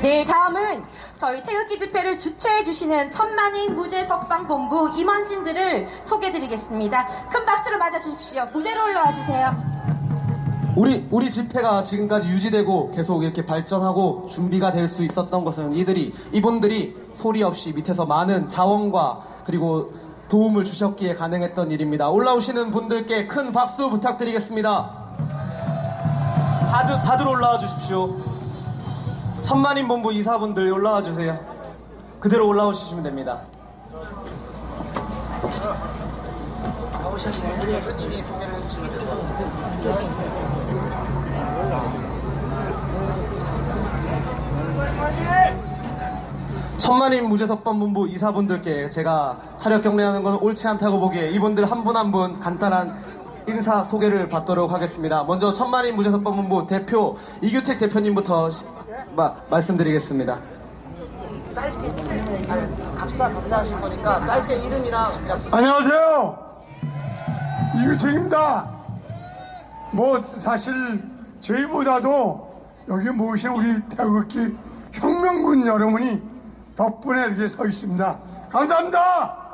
네, 다음은 저희 태극기 집회를 주최해주시는 천만인 무죄석방본부 임원진들을 소개해드리겠습니다. 큰 박수로 맞아주십시오. 무대로 올라와 주세요. 우리 집회가 지금까지 유지되고 계속 이렇게 발전하고 준비가 될 수 있었던 것은 이분들이 소리 없이 밑에서 많은 자원과 그리고 도움을 주셨기에 가능했던 일입니다. 올라오시는 분들께 큰 박수 부탁드리겠습니다. 다들 올라와 주십시오. 천만인 본부 이사분들 올라와 주세요. 그대로 올라오시면 됩니다. 나오시는 분들이 손님이 소개를 해주시면 될 것 같습니다. 천만인 무죄석방본부 이사분들께 제가 차렷 경례하는 건 옳지 않다고 보기에 이분들 한 분 한 분 간단한 인사 소개를 받도록 하겠습니다. 먼저 천만인 무죄석방본부 대표 이규택 대표님부터 말씀드리겠습니다. 짧게 각자 하실 거니까 짧게 이름이랑 안녕하세요, 이규택입니다. 사실 저희보다도 여기 모신 우리 태극기 혁명군 여러분이 덕분에 이렇게 서 있습니다. 감사합니다.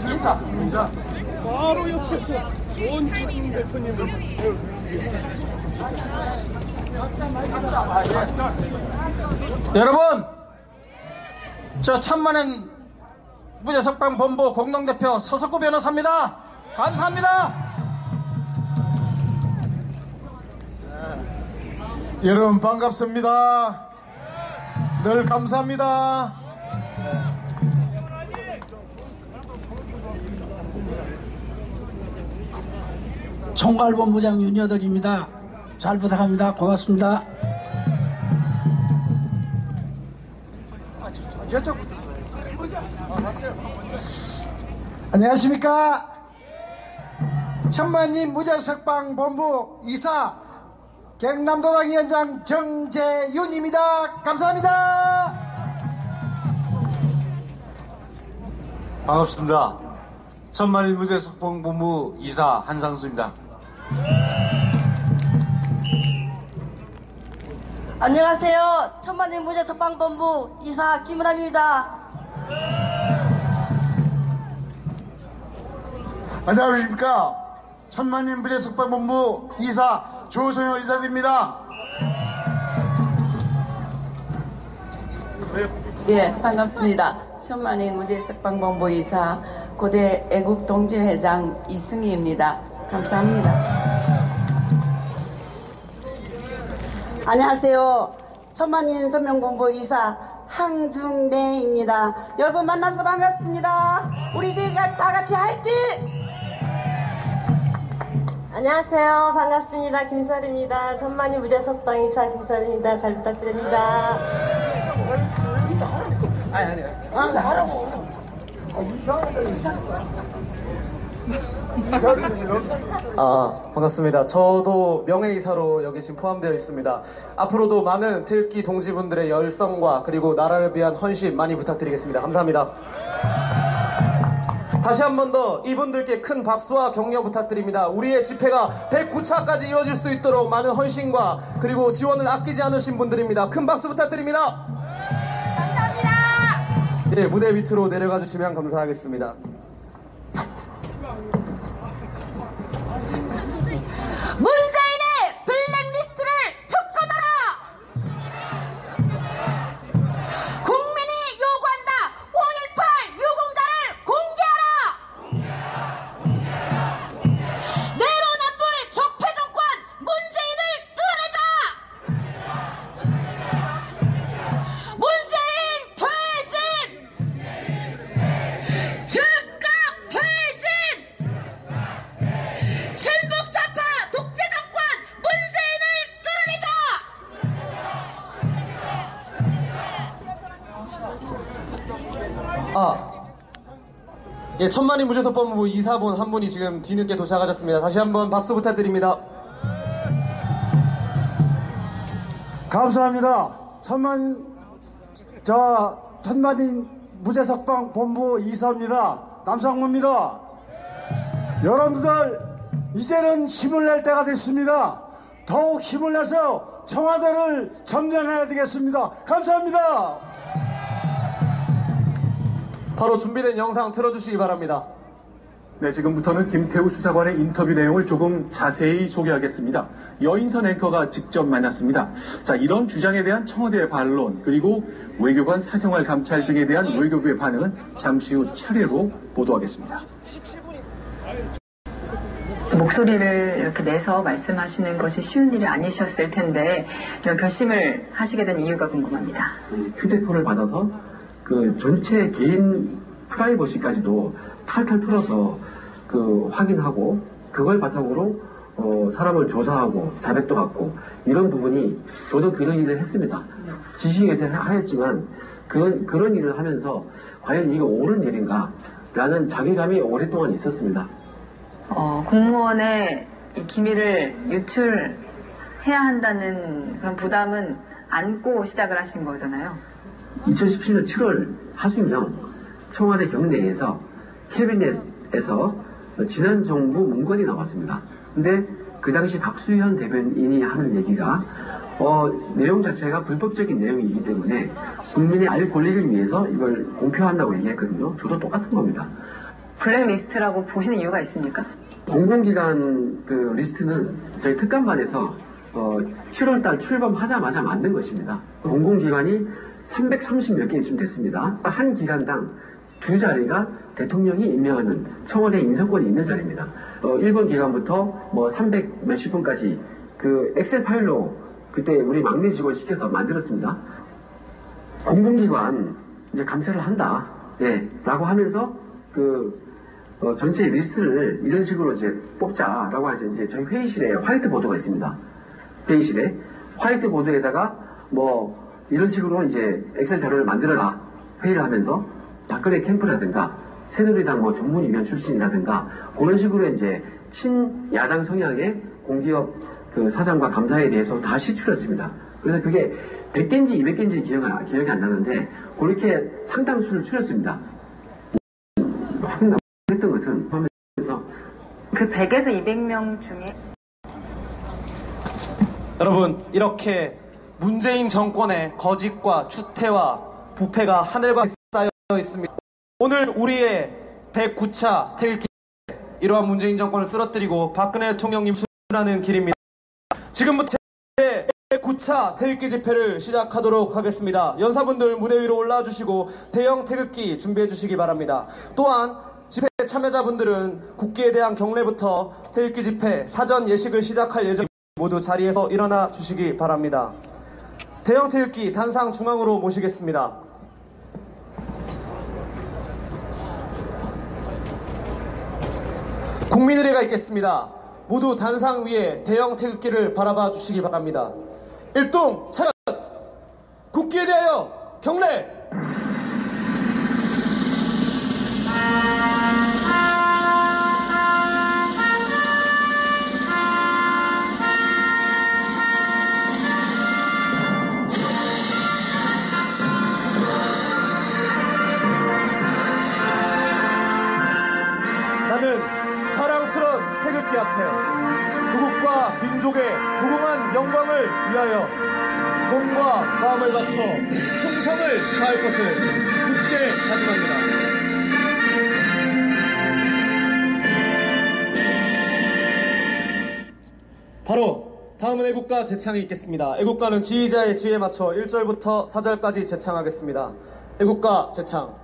인사. 바로 옆에서 원진 대표님을 여러분, 저 천만인 무죄석방본부 공동대표 서석구 변호사입니다. 감사합니다. 여러분 반갑습니다. 늘 감사합니다. 총괄본부장 윤여덕입니다. 잘 부탁합니다. 고맙습니다. 안녕하십니까. 천만인 무죄석방본부 이사 경남도당 위원장 정재윤입니다. 감사합니다. 반갑습니다. 천만인 무죄석방본부 이사 한상수입니다. 안녕하세요. 천만인 무죄석방본부 이사 김은함입니다. 안녕하십니까. 천만인 무죄석방본부 이사 조성효 이사입니다. 예, 반갑습니다. 천만인 무죄석방본부 이사 고대 애국동지회장 이승희입니다. 감사합니다. 안녕하세요. 천만인 선명본부 이사 항중래입니다. 여러분 만나서 반갑습니다. 우리 다 같이 화이팅! 안녕하세요. 반갑습니다. 김설입니다. 천만인 무죄석방 이사 김설입니다. 잘 부탁드립니다. 하라고. 반갑습니다. 저도 명예이사로 여기 지금 포함되어 있습니다. 앞으로도 많은 태극기 동지분들의 열성과 그리고 나라를 위한 헌신 많이 부탁드리겠습니다. 감사합니다. 다시 한 번 더 이분들께 큰 박수와 격려 부탁드립니다. 우리의 집회가 109차까지 이어질 수 있도록 많은 헌신과 그리고 지원을 아끼지 않으신 분들입니다. 큰 박수 부탁드립니다. 감사합니다. 네, 무대 밑으로 내려가 주시면 감사하겠습니다. 문재인의 블랙리스트를 툭 꺼져라! 국민이 요구한다. 5.18 유공자를 공개하라! 내로남불 적폐정권 문재인을 끌어내자! 문재인 퇴진! 즉각 퇴진! 친북좌파 독재정권 문재인을 끌어내자! 예, 천만인 무죄석방본부 이사분 한 분이 지금 뒤늦게 도착하셨습니다. 다시 한번 박수 부탁드립니다. 감사합니다. 천만인 무죄석방 본부 이사입니다. 남상무입니다. 여러분들 이제는 힘을 낼 때가 됐습니다. 더욱 힘을 내서 청와대를 점령해야 되겠습니다. 감사합니다. 바로 준비된 영상 틀어주시기 바랍니다. 네, 지금부터는 김태우 수사관의 인터뷰 내용을 조금 자세히 소개하겠습니다. 여인선 앵커가 직접 만났습니다. 자, 이런 주장에 대한 청와대의 반론, 그리고 외교관 사생활 감찰 등에 대한 외교부의 반응은 잠시 후 차례로 보도하겠습니다. 목소리를 이렇게 내서 말씀하시는 것이 쉬운 일이 아니셨을 텐데 이런 결심을 하시게 된 이유가 궁금합니다. 휴대폰을 받아서 그 전체 개인 프라이버시까지도 탈탈 털어서 그 확인하고 그걸 바탕으로 사람을 조사하고 자백도 받고 이런 부분이 저도 그런 일을 했습니다. 지식에서 하였지만 그런 일을 하면서 과연 이게 옳은 일인가 라는 자괴감이 오랫동안 있었습니다. 공무원의 이 기밀을 유출해야 한다는 그런 부담은 안고 시작을 하신 거잖아요. 2017년 7월 하순경 청와대 경내에서 캐비넷에서 지난 정부 문건이 나왔습니다. 근데 그 당시 박수현 대변인이 하는 얘기가 내용 자체가 불법적인 내용이기 때문에 국민의 알 권리를 위해서 이걸 공표한다고 얘기했거든요. 저도 똑같은 겁니다. 블랙리스트라고 보시는 이유가 있습니까? 공공기관 그 리스트는 저희 특감반에서 7월달 출범하자마자 만든 것입니다. 공공기관이 330몇 개쯤 됐습니다. 한 기관당 2자리가 대통령이 임명하는 청와대 인사권이 있는 자리입니다. 1번 기관부터 뭐 300 몇십 분까지 그 엑셀 파일로 그때 우리 막내 직원 시켜서 만들었습니다. 공공기관 이제 감찰을 한다, 예, 라고 하면서 전체 리스트를 이런 식으로 이제 뽑자라고 하죠. 이제 저희 회의실에 화이트보드가 있습니다. 회의실에 화이트보드에다가 뭐 이런 식으로 이제 엑셀 자료를 만들어라 회의를 하면서 박근혜 캠프라든가 새누리당 뭐 전문위원 출신이라든가 그런 식으로 이제 친야당 성향의 공기업 그 사장과 감사에 대해서 다 시출했습니다. 그래서 그게 100개인지 200개인지 기억이 안 나는데 그렇게 상당수를 추렸습니다. 했던 것은 하면서 그 100에서 200명 중에 여러분, 이렇게 문재인 정권의 거짓과 추태와 부패가 하늘과 쌓여 있습니다. 오늘 우리의 109차 태극기, 이러한 문재인 정권을 쓰러뜨리고 박근혜 대통령님 출마하는 길입니다. 지금부터 109차 태극기 집회를 시작하도록 하겠습니다. 연사분들 무대 위로 올라와 주시고 대형 태극기 준비해 주시기 바랍니다. 또한 집회 참여자분들은 국기에 대한 경례부터 태극기 집회 사전 예식을 시작할 예정입니다. 모두 자리에서 일어나 주시기 바랍니다. 대형 태극기 단상 중앙으로 모시겠습니다. 국민의례가 있겠습니다. 모두 단상 위에 대형 태극기를 바라봐 주시기 바랍니다. 일동 차렷! 국기에 대하여 경례! 나는 자랑스러운 태극기 앞에 조국과 민족의 무궁한 영광을 위하여 몸과 마음을 바쳐 충성을 다할 것을 굳게 다짐합니다. 바로 다음은 애국가 제창이 있겠습니다. 애국가는 지휘자의 지휘에 맞춰 1절부터 4절까지 제창하겠습니다. 애국가 제창.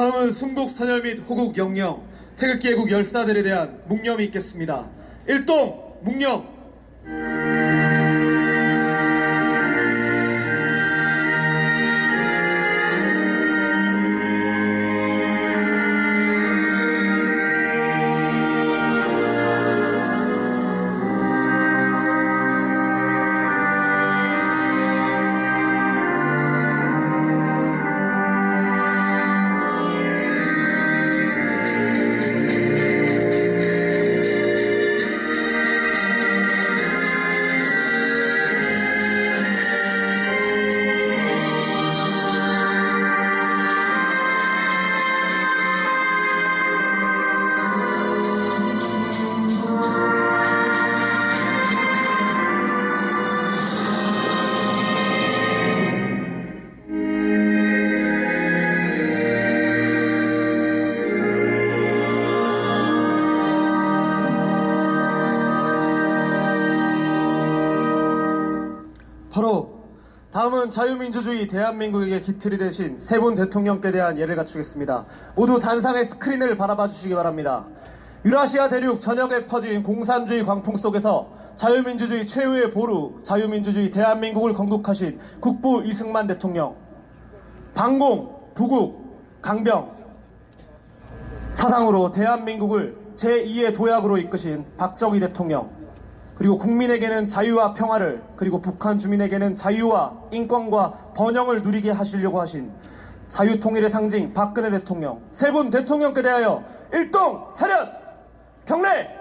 다음은 순국 선열 및 호국 영령, 태극기 애국 열사들에 대한 묵념이 있겠습니다. 일동 묵념. 바로 다음은 자유민주주의 대한민국의 기틀이 되신 세 분 대통령께 대한 예를 갖추겠습니다. 모두 단상의 스크린을 바라봐 주시기 바랍니다. 유라시아 대륙 전역에 퍼진 공산주의 광풍 속에서 자유민주주의 최후의 보루, 자유민주주의 대한민국을 건국하신 국부 이승만 대통령, 방공, 부국, 강병, 사상으로 대한민국을 제2의 도약으로 이끄신 박정희 대통령, 그리고 국민에게는 자유와 평화를, 그리고 북한 주민에게는 자유와 인권과 번영을 누리게 하시려고 하신 자유통일의 상징 박근혜 대통령, 세 분 대통령께 대하여 일동 차렷 경례!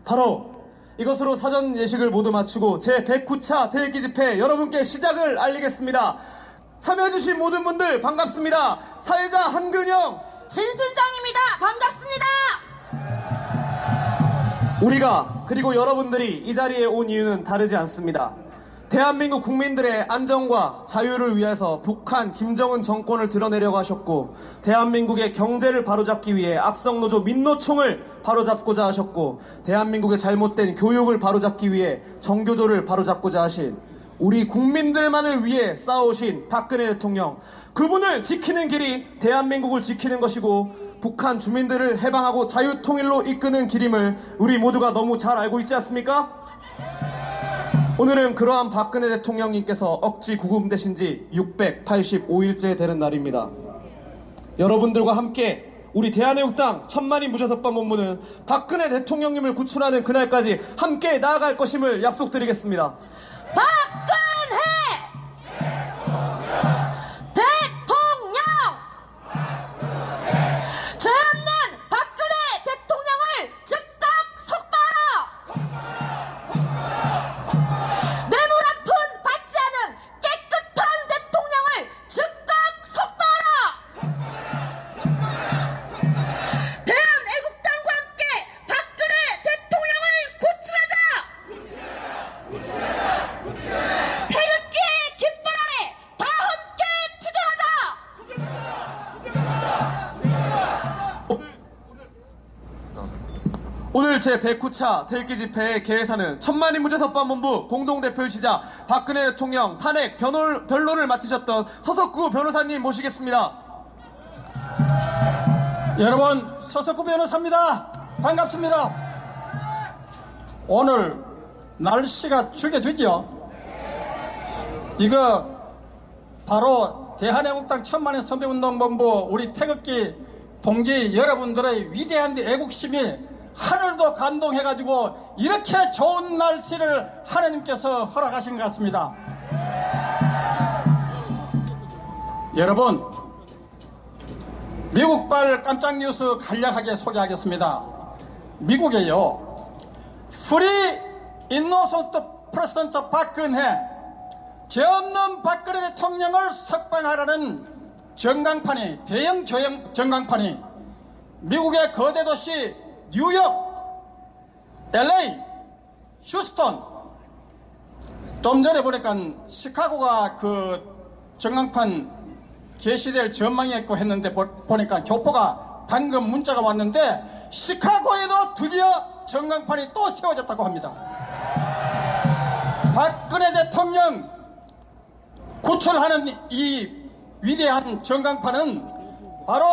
바로 이것으로 사전 예식을 모두 마치고 제109차 태극기 집회 여러분께 시작을 알리겠습니다. 참여해주신 모든 분들 반갑습니다. 사회자 한근영, 진순정입니다. 반갑습니다. 우리가 그리고 여러분들이 이 자리에 온 이유는 다르지 않습니다. 대한민국 국민들의 안정과 자유를 위해서 북한 김정은 정권을 드러내려고 하셨고, 대한민국의 경제를 바로잡기 위해 악성노조 민노총을 바로잡고자 하셨고, 대한민국의 잘못된 교육을 바로잡기 위해 정교조를 바로잡고자 하신 우리 국민들만을 위해 싸우신 박근혜 대통령, 그분을 지키는 길이 대한민국을 지키는 것이고 북한 주민들을 해방하고 자유통일로 이끄는 길임을 우리 모두가 너무 잘 알고 있지 않습니까? 오늘은 그러한 박근혜 대통령님께서 억지 구금되신 지 685일째 되는 날입니다. 여러분들과 함께 우리 대한애국당 천만인 무죄석방본부는 박근혜 대통령님을 구출하는 그날까지 함께 나아갈 것임을 약속드리겠습니다. 박근혜 대통령! 죄 없는 박근혜 대통령을 즉각 석방하라! 뇌물 한 푼 받지 않은 깨끗한 대통령을 즉각 석방하라! 대한애국당과 함께 박근혜 대통령을 구출하자! 태극기의 깃발 아래 다 함께 투쟁하자! 오늘 제109차 태극기 집회의 개회사는 천만인 무죄석방본부 공동대표이시자 박근혜 대통령 탄핵 변론을 맡으셨던 서석구 변호사님 모시겠습니다. 여러분, 서석구 변호사입니다. 반갑습니다. 오늘 날씨가 죽여주죠. 이거 바로 대한애국당 천만인 선배운동본부 우리 태극기 동지 여러분들의 위대한 애국심이 하늘도 감동해가지고 이렇게 좋은 날씨를 하나님께서 허락하신 것 같습니다. 여러분, 미국발 깜짝 뉴스 간략하게 소개하겠습니다. 미국에요, 프리 인노선트 프레시던트 박근혜, 죄 없는 박근혜 대통령을 석방하라는 전광판이, 대형 전광판이 미국의 거대 도시 뉴욕, LA, 휴스턴, 좀 전에 보니까 시카고가 그 전광판 게시될 전망이 있고 했는데 보니까 교포가 방금 문자가 왔는데 시카고에도 드디어 전광판이 또 세워졌다고 합니다. 박근혜 대통령 구출하는 이 위대한 전광판은 바로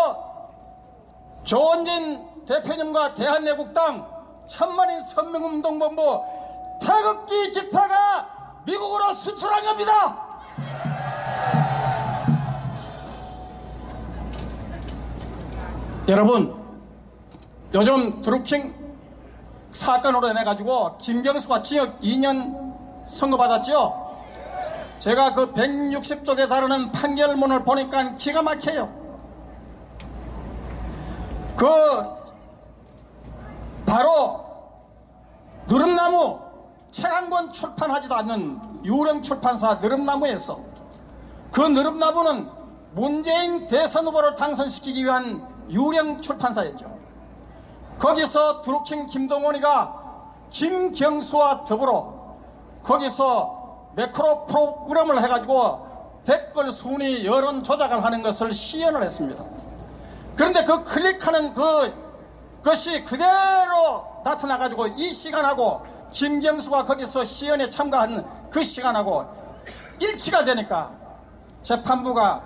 조원진 대표님과 대한애국당 천만인 선명운동본부 태극기 집회가 미국으로 수출한 겁니다. 여러분, 요즘 드루킹 사건으로 인해가지고 김경수가 징역 2년 선고받았죠. 제가 그 160쪽에 달하는 판결문을 보니까 기가 막혀요. 바로 느릅나무, 책 한 권 출판하지도 않는 유령 출판사 느릅나무에서, 그 느릅나무는 문재인 대선 후보를 당선시키기 위한 유령 출판사였죠. 거기서 드루킹 김동원이가 김경수와 더불어 거기서 매크로 프로그램을 해가지고 댓글 순위 여론 조작을 하는 것을 시연을 했습니다. 그런데 그 클릭하는 그것이 그대로 나타나가지고 이 시간하고 김경수가 거기서 시연에 참가한 그 시간하고 일치가 되니까 재판부가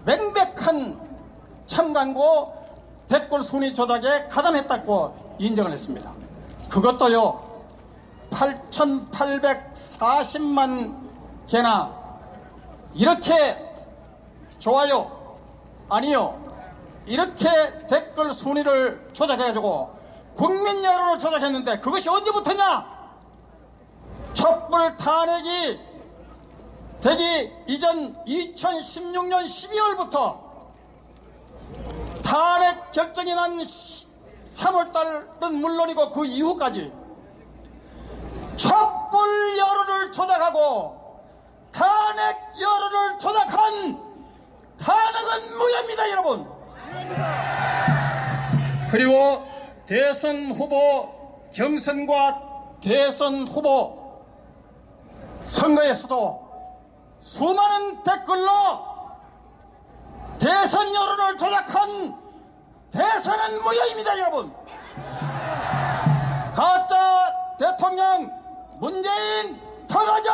명백한 참관고 댓글 순위 조작에 가담했다고 인정을 했습니다. 그것도요 8,840만 개나 이렇게 좋아요 아니요 이렇게 댓글 순위를 조작해가지고 국민 여론을 조작했는데 그것이 언제부터냐? 촛불 탄핵이 되기 이전 2016년 12월부터 탄핵 결정이 난 3월달은 물론이고 그 이후까지 촛불 여론을 조작하고 탄핵 여론을 조작한 탄핵은 무효입니다, 여러분. 그리고 대선 후보 경선과 대선 후보 선거에서도 수많은 댓글로 대선 여론을 조작한 대선은 무효입니다, 여러분. 가짜 대통령 문재인 터져줘!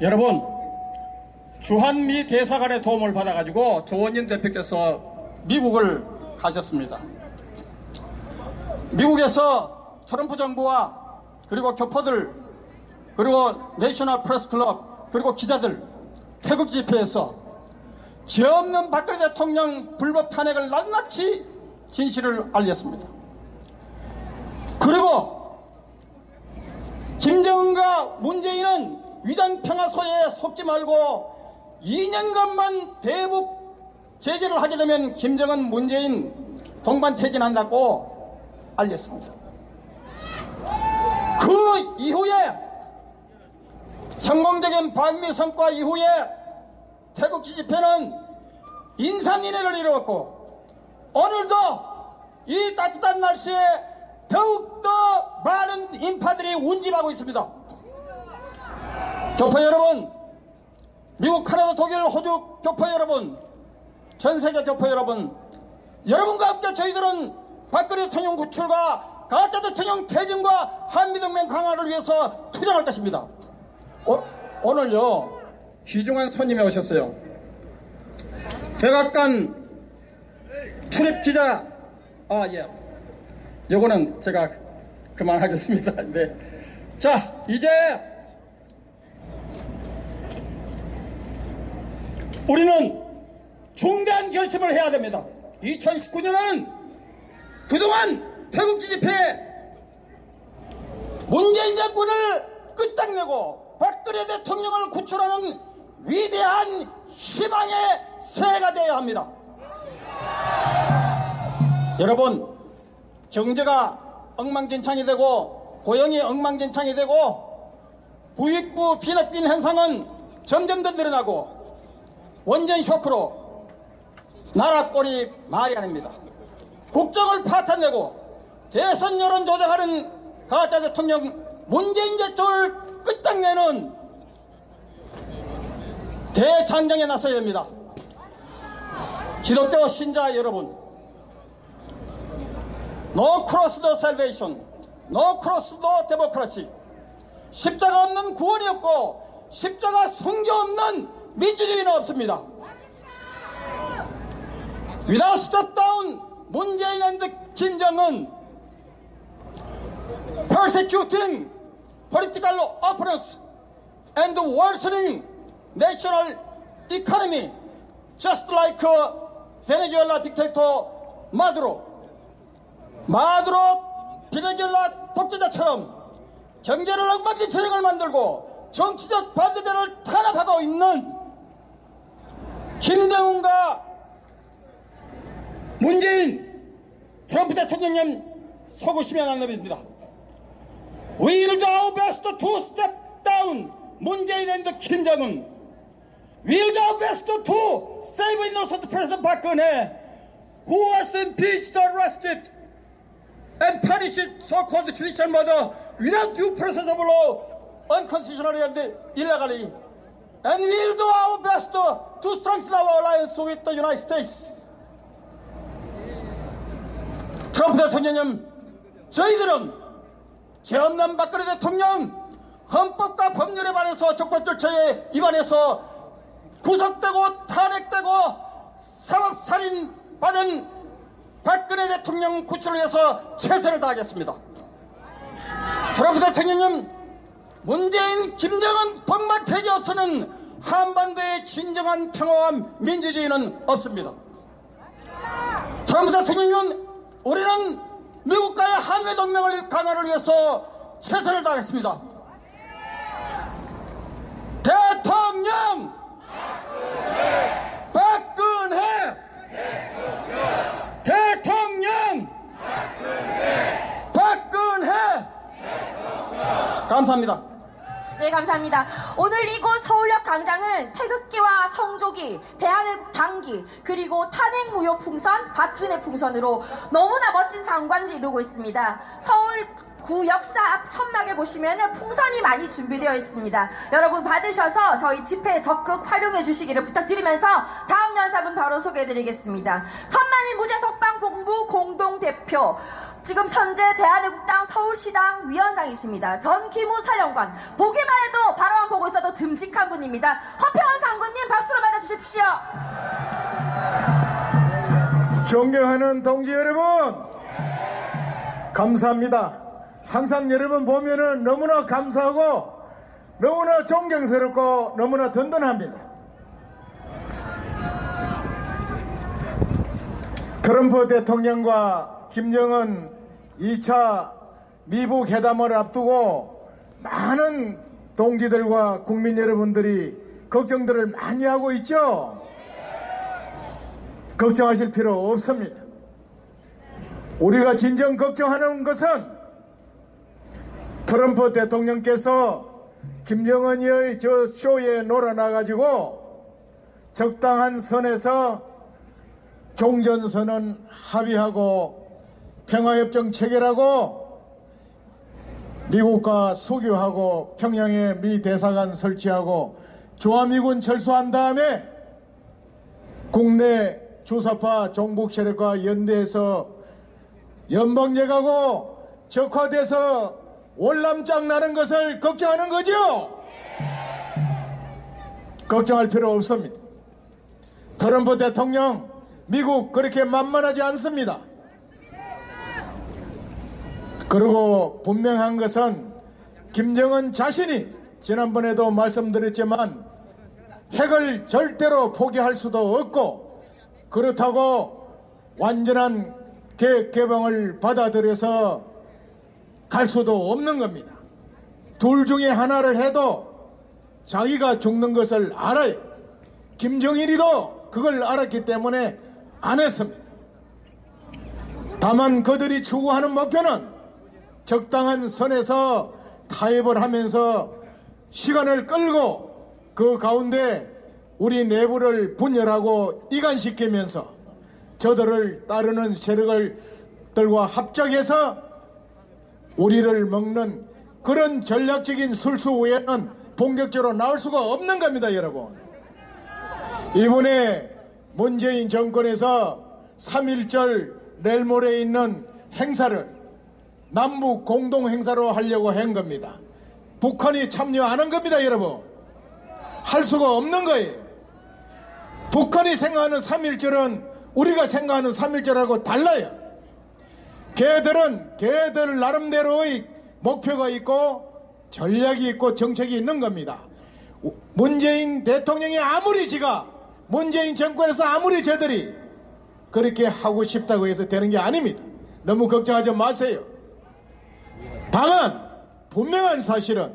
여러분, 주한미 대사관의 도움을 받아가지고 조원진 대표께서 미국을 가셨습니다. 미국에서 트럼프 정부와 그리고 교포들 그리고 내셔널 프레스클럽 그리고 기자들 태극 집회에서 죄 없는 박근혜 대통령 불법 탄핵을 낱낱이 진실을 알렸습니다. 그리고 김정은과 문재인은 위장평화소에 속지 말고 2년간만 대북 제재를 하게 되면 김정은 문재인 동반 퇴진한다고 알렸습니다. 그 이후에 성공적인 방미 성과 이후에 태극기 집회는 인산인해를 이루었고 오늘도 이 따뜻한 날씨에 더욱더 많은 인파들이 운집하고 있습니다. 교포 여러분, 미국, 캐나다, 독일, 호주 교포 여러분, 전세계 교포 여러분, 여러분과 함께 저희들은 박근혜 대통령 구출과 가짜 대통령 퇴진과 한미동맹 강화를 위해서 투쟁할 것입니다. 오늘요 귀중한 손님이 오셨어요. 백악관 출입기자 예, 요거는 제가 그만하겠습니다. 네. 자, 이제 우리는 중대한 결심을 해야 됩니다. 2019년은 그동안 태극기 집회 문재인 정권을 끝장내고 박근혜 대통령을 구출하는 위대한 희망의 새해가 되어야 합니다. 여러분, 경제가 엉망진창이 되고 고용이 엉망진창이 되고 부익부 빈익빈 현상은 점점 더 늘어나고 원전 쇼크로 나라 꼴이 말이 아닙니다. 국정을 파탄내고 대선 여론 조작하는 가짜 대통령 문재인 대통령을 끝장내는 대장정에 나서야 됩니다. 기독교 신자 여러분, No cross the salvation, no cross the democracy. 십자가 없는 구원이 없고 십자가 순교 없는 민주주의는 없습니다. Without step down, 문재인 and 김정은 persecuting political opponents and worsening national economy, just like Venezuela dictator 마두로 베네수엘라 독재자처럼 경제를 엉망진창을 만들고 정치적 반대자를 탄압하고 있는 김정은과 문재인, 트럼프 대통령님 속으시면 안 됩니다. We will do our best to step down 문재인 and 김정은. We will do our best to save innocent President Park-geun-hye, who was impeached, arrested, and punished so-called judicial murder without due process of law, unconstitutionally and illegally. And we will do our best to strengthen our alliance with the United States. 트럼프 대통령님, 저희들은 죄 없는 박근혜 대통령 헌법과 법률에 반해서 적법 절차에 위반해서 구속되고 탄핵되고 사법살인 받은 박근혜 대통령 구출을 위해서 최선을 다하겠습니다. 트럼프 대통령님, 문재인, 김정은 복만 퇴계 없이는 한반도의 진정한 평화와 민주주의는 없습니다. 트럼프 대통령님, 우리는 미국과의 한미 동맹을 강화를 위해서 최선을 다하겠습니다. 대통령 박근혜, 대통령 박근혜. 감사합니다. 네, 감사합니다. 오늘 이곳 서울역 광장은 태극기와 성조기, 대한민국 당기, 그리고 탄핵무효 풍선, 박근혜 풍선으로 너무나 멋진 장관을 이루고 있습니다. 서울구 역사 앞 천막에 보시면 풍선이 많이 준비되어 있습니다. 여러분 받으셔서 저희 집회에 적극 활용해 주시기를 부탁드리면서 다음 연사분 바로 소개해드리겠습니다. 천만인 무죄석방 본부 공동대표, 지금 현재 대한애국당 서울시당 위원장이십니다. 전기무 사령관. 보기만 해도 바라만 보고 있어도 듬직한 분입니다. 허평원 장군님 박수로 맞아주십시오. 존경하는 동지 여러분, 감사합니다. 항상 여러분 보면은 너무나 감사하고 너무나 존경스럽고 너무나 든든합니다. 트럼프 대통령과 김정은 2차 미북 회담을 앞두고 많은 동지들과 국민 여러분들이 걱정들을 많이 하고 있죠. 걱정하실 필요 없습니다. 우리가 진정 걱정하는 것은 트럼프 대통령께서 김정은의 저 쇼에 놀아나가지고 적당한 선에서 종전선언 합의하고 평화협정 체결하고 미국과 수교하고 평양에 미 대사관 설치하고 조아미군 철수한 다음에 국내 주사파 종북 세력과 연대해서 연방제가고 적화돼서 월남장 나는 것을 걱정하는 거죠? 걱정할 필요 없습니다. 트럼프 대통령, 미국 그렇게 만만하지 않습니다. 그리고 분명한 것은 김정은 자신이 지난번에도 말씀드렸지만 핵을 절대로 포기할 수도 없고, 그렇다고 완전한 개방을 받아들여서 갈 수도 없는 겁니다. 둘 중에 하나를 해도 자기가 죽는 것을 알아요. 김정일이도 그걸 알았기 때문에 안 했습니다. 다만 그들이 추구하는 목표는 적당한 선에서 타협을 하면서 시간을 끌고 그 가운데 우리 내부를 분열하고 이간시키면서 저들을 따르는 세력들과 합작해서 우리를 먹는 그런 전략적인 술수 외에는 본격적으로 나올 수가 없는 겁니다, 여러분. 이번에 문재인 정권에서 3.1절 내일 모레 있는 행사를 남북 공동 행사로 하려고 한 겁니다. 북한이 참여 안 한 겁니다, 여러분. 할 수가 없는 거예요. 북한이 생각하는 3.1절은 우리가 생각하는 3.1절하고 달라요. 걔들은 걔들 나름대로의 목표가 있고 전략이 있고 정책이 있는 겁니다. 문재인 대통령이 아무리 문재인 정권에서 아무리 저들이 그렇게 하고 싶다고 해서 되는 게 아닙니다. 너무 걱정하지 마세요. 다만 분명한 사실은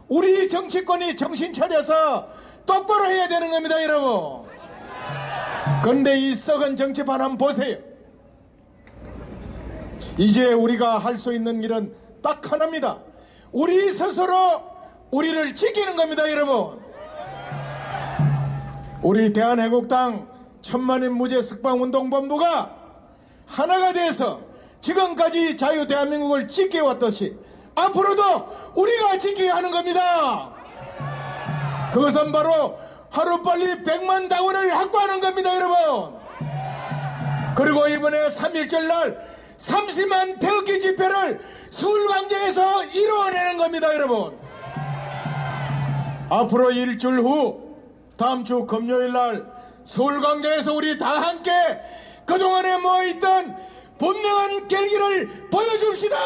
우리 정치권이 정신 차려서 똑바로 해야 되는 겁니다, 여러분. 그런데 이 썩은 정치판 한번 보세요. 이제 우리가 할 수 있는 일은 딱 하나입니다. 우리 스스로 우리를 지키는 겁니다, 여러분. 우리 대한애국당 천만인 무죄 석방운동본부가 하나가 돼서 지금까지 자유 대한민국을 지켜왔듯이 앞으로도 우리가 지켜야 하는 겁니다. 그것은 바로 하루빨리 100만 당원을 확보하는 겁니다, 여러분. 그리고 이번에 3.1절 날 30만 태극기 집회를 서울광장에서 이루어내는 겁니다, 여러분. 앞으로 일주일 후 다음 주 금요일 날 서울광장에서 우리 다 함께 그동안에 모여있던 분명한 결기를 보여줍시다.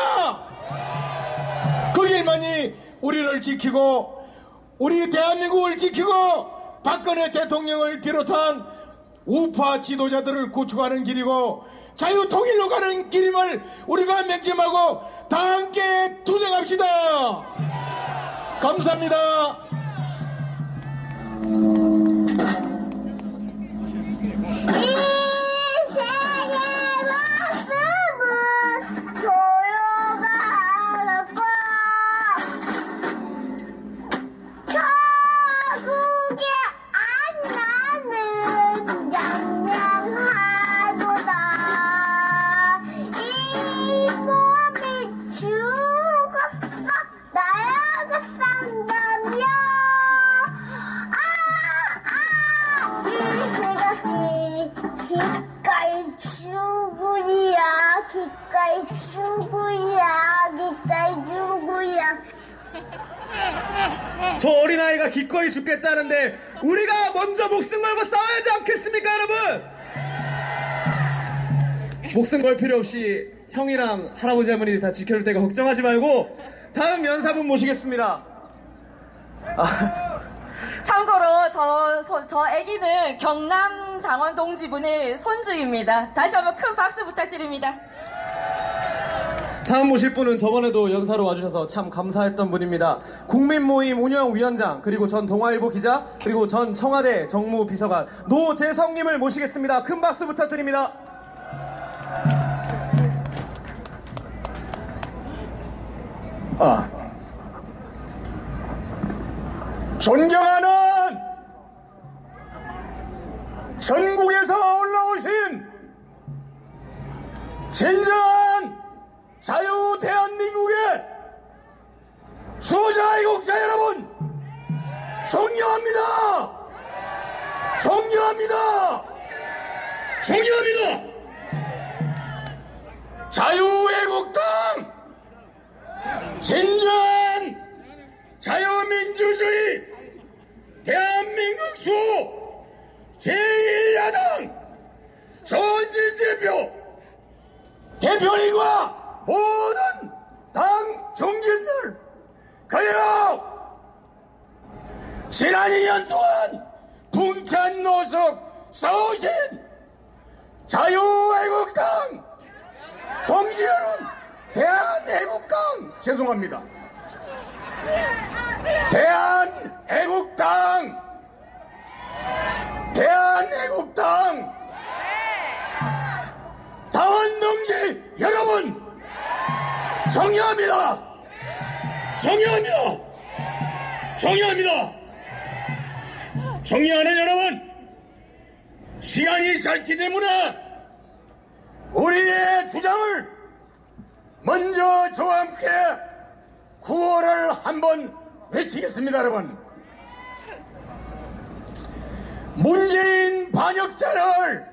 그 길만이 우리를 지키고 우리 대한민국을 지키고 박근혜 대통령을 비롯한 우파 지도자들을 구축하는 길이고 자유통일로 가는 길임을 우리가 맹심하고 다 함께 투쟁합시다. 감사합니다. 저 어린아이가 기꺼이 죽겠다는데 우리가 먼저 목숨 걸고 싸워야지 않겠습니까, 여러분? 목숨 걸 필요 없이 형이랑 할아버지 할머니 다 지켜줄 테니까 걱정하지 말고 다음 연사분 모시겠습니다. 참고로 저 아기는 경남 당원 동지분의 손주입니다. 다시 한번 큰 박수 부탁드립니다. 다음 모실 분은 저번에도 연사로 와주셔서 참 감사했던 분입니다. 국민모임 운영위원장, 그리고 전 동아일보 기자, 그리고 전 청와대 정무비서관 노재성님을 모시겠습니다. 큰 박수 부탁드립니다. 존경하는 전국에서 올라오신 진정한 자유 대한민국의 수호자 애국자 여러분, 존경합니다. 존경합니다. 존경합니다. 자유애국당 진정한 자유민주주의 대한민국 수호 제1야당 조원진 대표님과 모든 당 중진들, 그리고 지난 2년 동안 풍찬 노석 쏘신 자유애국당 동지 여러분, 대한애국당 죄송합니다. 대한애국당 당원 동지 여러분, 정의합니다. 정의하는 여러분, 시간이 짧기 때문에 우리의 주장을 먼저 저와 함께 구호를 한번 외치겠습니다. 여러분, 문재인 반역자를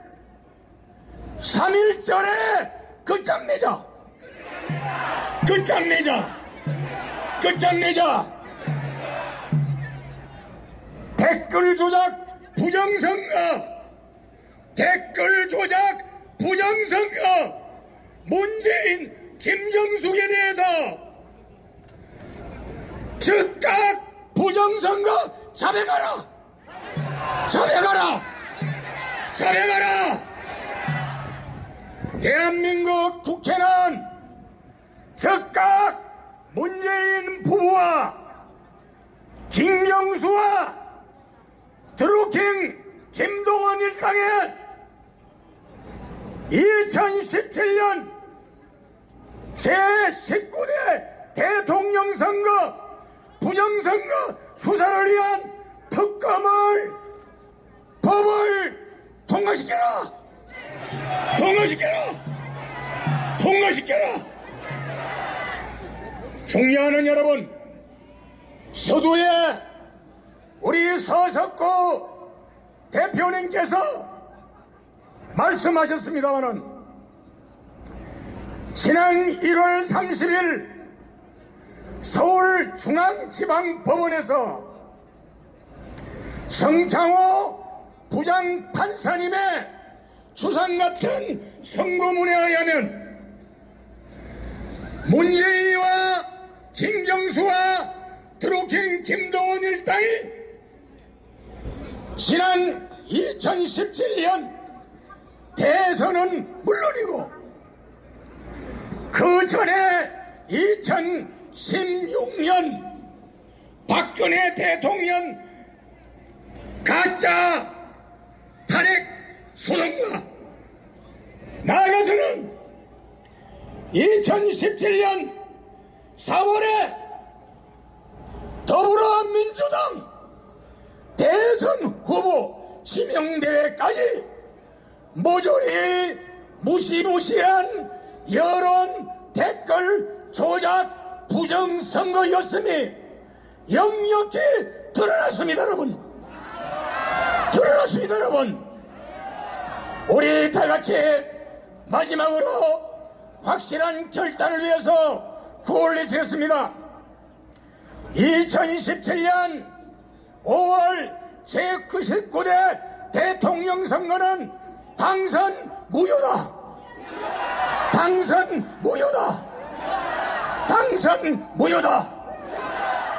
3일 전에 끝장내자. 댓글 조작 부정선거 문재인 김정숙에 대해서 즉각 부정선거 자백하라. 대한민국 국회는 즉각 문재인 부부와 김정수와 드루킹 김동원 일당의 2017년 제19대 대통령 선거 부정선거 수사를 위한 특검을 법을 통과시켜라. 존경하는 여러분, 서두에 우리 서석구 대표님께서 말씀하셨습니다마는 지난 1월 30일 서울중앙지방법원에서 성창호 부장판사님의 주상같은 선고문에 의하면 문재인이와 김정수와 드루킹 김동원 일당이 지난 2017년 대선은 물론이고 그 전에 2016년 박근혜 대통령 가짜 탄핵 소송과 나아가서는 2017년 4월에 더불어민주당 대선 후보 지명대회까지 모조리 무시무시한 여론 댓글 조작 부정선거였음이 역력히 드러났습니다. 여러분, 우리 다같이 마지막으로 확실한 결단을 위해서 구호를 외치겠습니다. 2017년 5월 제99대 대통령 선거는 당선 무효다.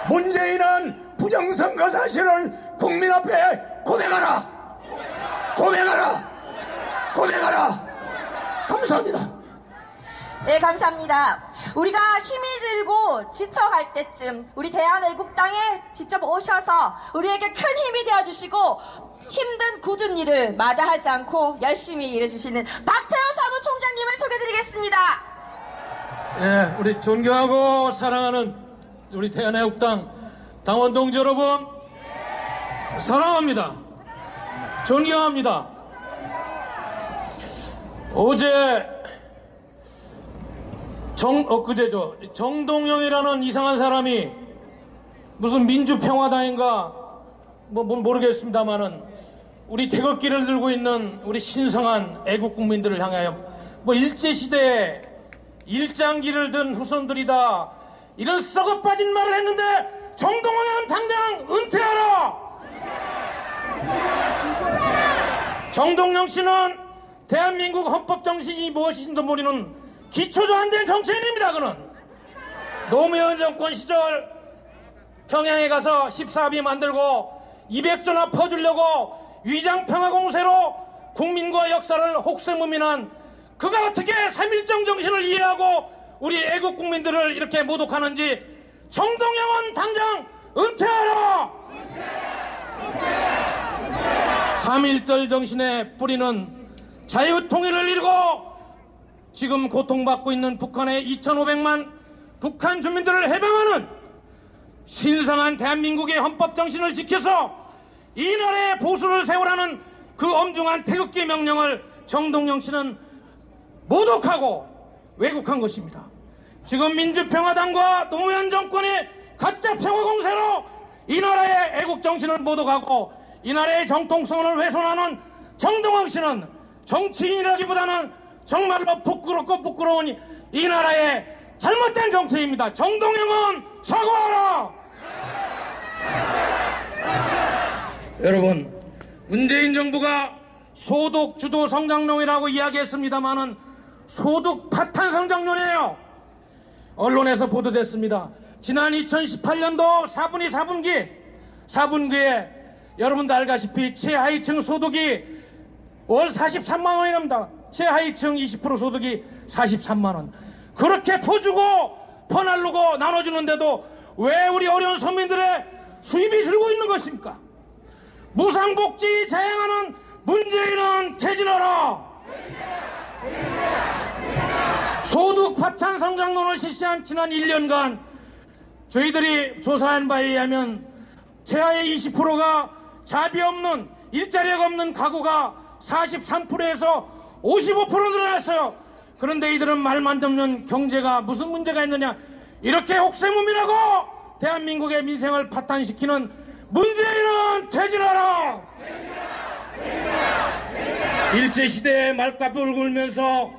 문재인은 부정선거 사실을 국민 앞에 고백하라. 감사합니다. 네, 감사합니다. 우리가 힘이 들고 지쳐갈 때쯤 우리 대한애국당에 직접 오셔서 우리에게 큰 힘이 되어주시고 힘든 굳은 일을 마다하지 않고 열심히 일해주시는 박태호 사무총장님을 소개드리겠습니다. 네, 우리 존경하고 사랑하는 우리 대한애국당 당원 동지 여러분, 사랑합니다. 존경합니다. 어제 정동영이라는 이상한 사람이 무슨 민주평화당인가 모르겠습니다만은 우리 태극기를 들고 있는 우리 신성한 애국 국민들을 향하여 일제시대에 일장기를 든 후손들이다 이런 썩어빠진 말을 했는데 정동영은 당장 은퇴하라. 정동영 씨는 대한민국 헌법 정신이 무엇인지도 모르는 기초도 안 된 정치인입니다. 그는 노무현 정권 시절 평양에 가서 14비 만들고 200조나 퍼주려고 위장평화공세로 국민과 역사를 혹세무민한 그가 어떻게 3.1정 정신을 이해하고 우리 애국 국민들을 이렇게 모독하는지 정동영은 당장 은퇴하라! 3.1절 정신의 뿌리는 자유통일을 이루고 지금 고통받고 있는 북한의 2,500만 북한 주민들을 해방하는 신성한 대한민국의 헌법 정신을 지켜서 이 나라의 보수를 세우라는 그 엄중한 태극기 명령을 정동영 씨는 모독하고 왜곡한 것입니다. 지금 민주평화당과 노무현 정권의 가짜 평화공세로 이 나라의 애국 정신을 모독하고 이 나라의 정통성을 훼손하는 정동영 씨는 정치인이라기보다는 정말로 부끄럽고 부끄러운 이 나라의 잘못된 정치입니다. 정동영은 사과하라! 여러분, 문재인 정부가 소득 주도 성장론이라고 이야기했습니다마는 소득 파탄 성장론이에요. 언론에서 보도됐습니다. 지난 2018년도 4분기에 여러분도 알다시피 최하위층 소득이 월 43만 원이랍니다. 최하위층 20% 소득이 43만 원. 그렇게 퍼주고 퍼날르고 나눠주는데도 왜 우리 어려운 서민들의 수입이 줄고 있는 것입니까? 무상복지 자행하는 문재인은 퇴진하라! 소득 파탄 성장론을 실시한 지난 1년간 저희들이 조사한 바에 의하면 최하의 20%가 자비 없는 일자리가 없는 가구가 43%에서 55% 늘어났어요. 그런데 이들은 말만 듣는 경제가 무슨 문제가 있느냐, 이렇게 혹세무민하고 대한민국의 민생을 파탄시키는 문재인은 퇴진하라! 일제시대의 말값을 울면서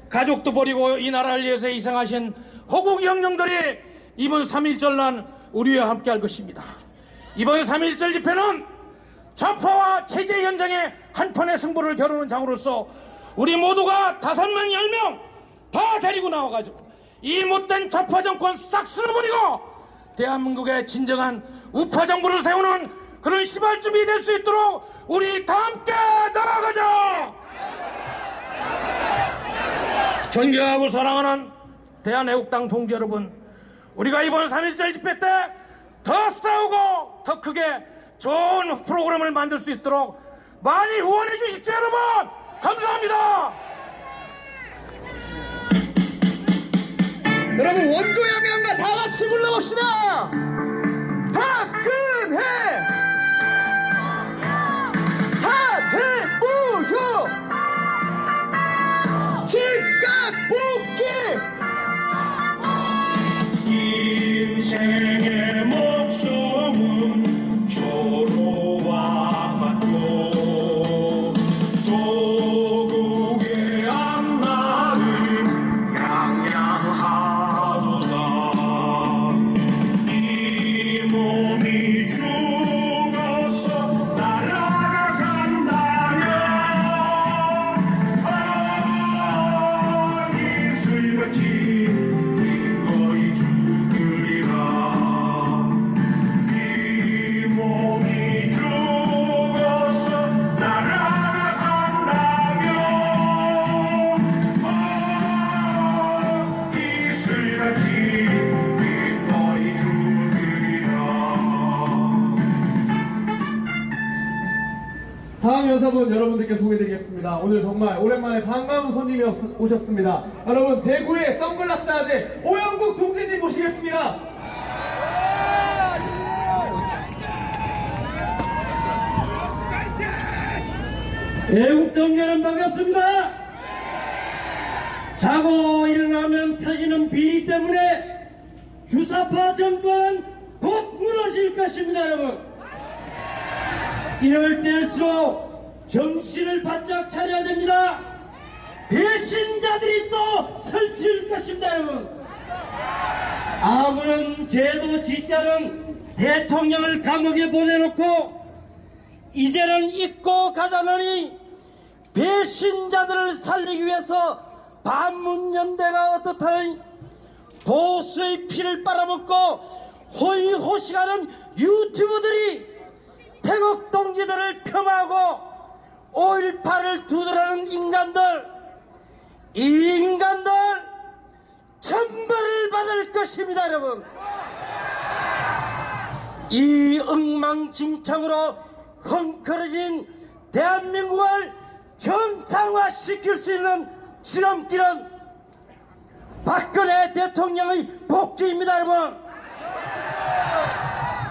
가족도 버리고 이 나라를 위해서 희생하신 호국이 형님들이 이번 3.1절 날 우리와 함께 할 것입니다. 이번 3.1절 집회는 좌파와 체제 현장의 한판의 승부를 겨루는 장으로서 우리 모두가 5명, 10명 다 데리고 나와가지고 이 못된 좌파 정권 싹 쓸어버리고 대한민국의 진정한 우파 정부를 세우는 그런 시발점이 될 수 있도록 우리 다 함께 나아가자! 존경하고 사랑하는 대한애국당 동지 여러분, 우리가 이번 3.1절 집회 때 더 싸우고 더 크게 좋은 프로그램을 만들 수 있도록 많이 후원해 주십시오, 여러분! 감사합니다! 여러분, 원조양양과 다 같이 불러봅시다! 박근혜! 한해무효! 즉각 복귀! 인생의 목숨은 조로와 같고 조국의 앞날을 양양하도다. 이 몸이 죽어서 나라가 산다면 이슬같이 기꺼이 죽으리라. 이 몸이 죽어서 나라가 산다면 이슬같이 기꺼이 죽으리라. 다음 연사분 여러분들께 소개드리겠습니다. 오늘 정말 오랜만에 반가운 손님이 오셨습니다. 여러분, 대구의 선글라스 아재 오영국 동지님 모시겠습니다. 애국동 여러분 반갑습니다. 자고 일어나면 터지는 비리 때문에 주사파 정권은 곧 무너질 것입니다. 여러분, 이럴 때일수록 정신을 바짝 차려야 됩니다. 배신자들이 또 설칠 것입니다. 여러분, 아무런 죄도 짓지 않은 대통령을 감옥에 보내놓고 이제는 잊고 가자느니 배신자들을 살리기 위해서 반문연대가 어떻다니 보수의 피를 빨아먹고 호의호식하는 유튜브들이 태극 동지들을 폄하하고 5.18을 두드러는 인간들, 이 인간들 천벌을 받을 것입니다. 여러분, 이 엉망진창으로 헝클어진 대한민국을 정상화시킬 수 있는 지름길은 박근혜 대통령의 복귀입니다. 여러분,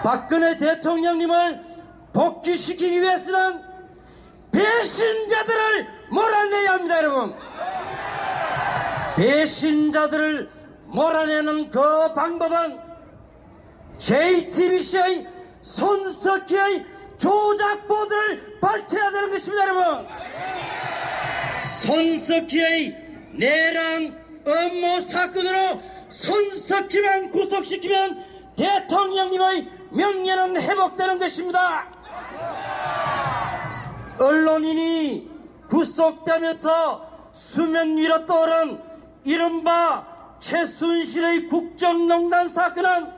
박근혜 대통령님을 복귀시키기 위해서는 배신자들을 몰아내야 합니다. 여러분, 배신자들을 몰아내는 그 방법은 JTBC의 손석희의 조작 보도를 밝혀야 되는 것입니다. 여러분, 손석희의 내란 업무 사건으로 손석희만 구속시키면 대통령님의 명예는 회복되는 것입니다. 언론인이 구속되면서 수면 위로 떠오른 이른바 최순실의 국정농단 사건은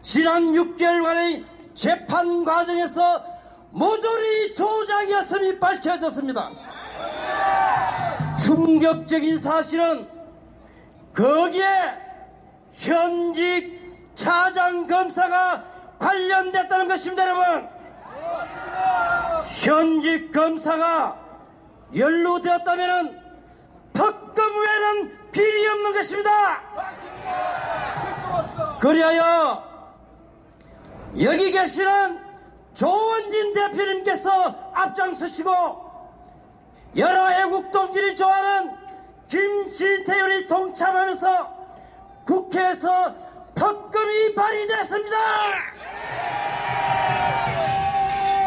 지난 6개월간의 재판 과정에서 모조리 조작이었음이 밝혀졌습니다. 충격적인 사실은 거기에 현직 차장검사가 관련됐다는 것입니다. 여러분, 현직 검사가 연루되었다면 특검 외에는 비리 없는 것입니다. 그리하여 여기 계시는 조원진 대표님께서 앞장서시고 여러 애국동지들이 좋아하는 김진태열이 동참하면서 국회에서 특검이 발의됐습니다.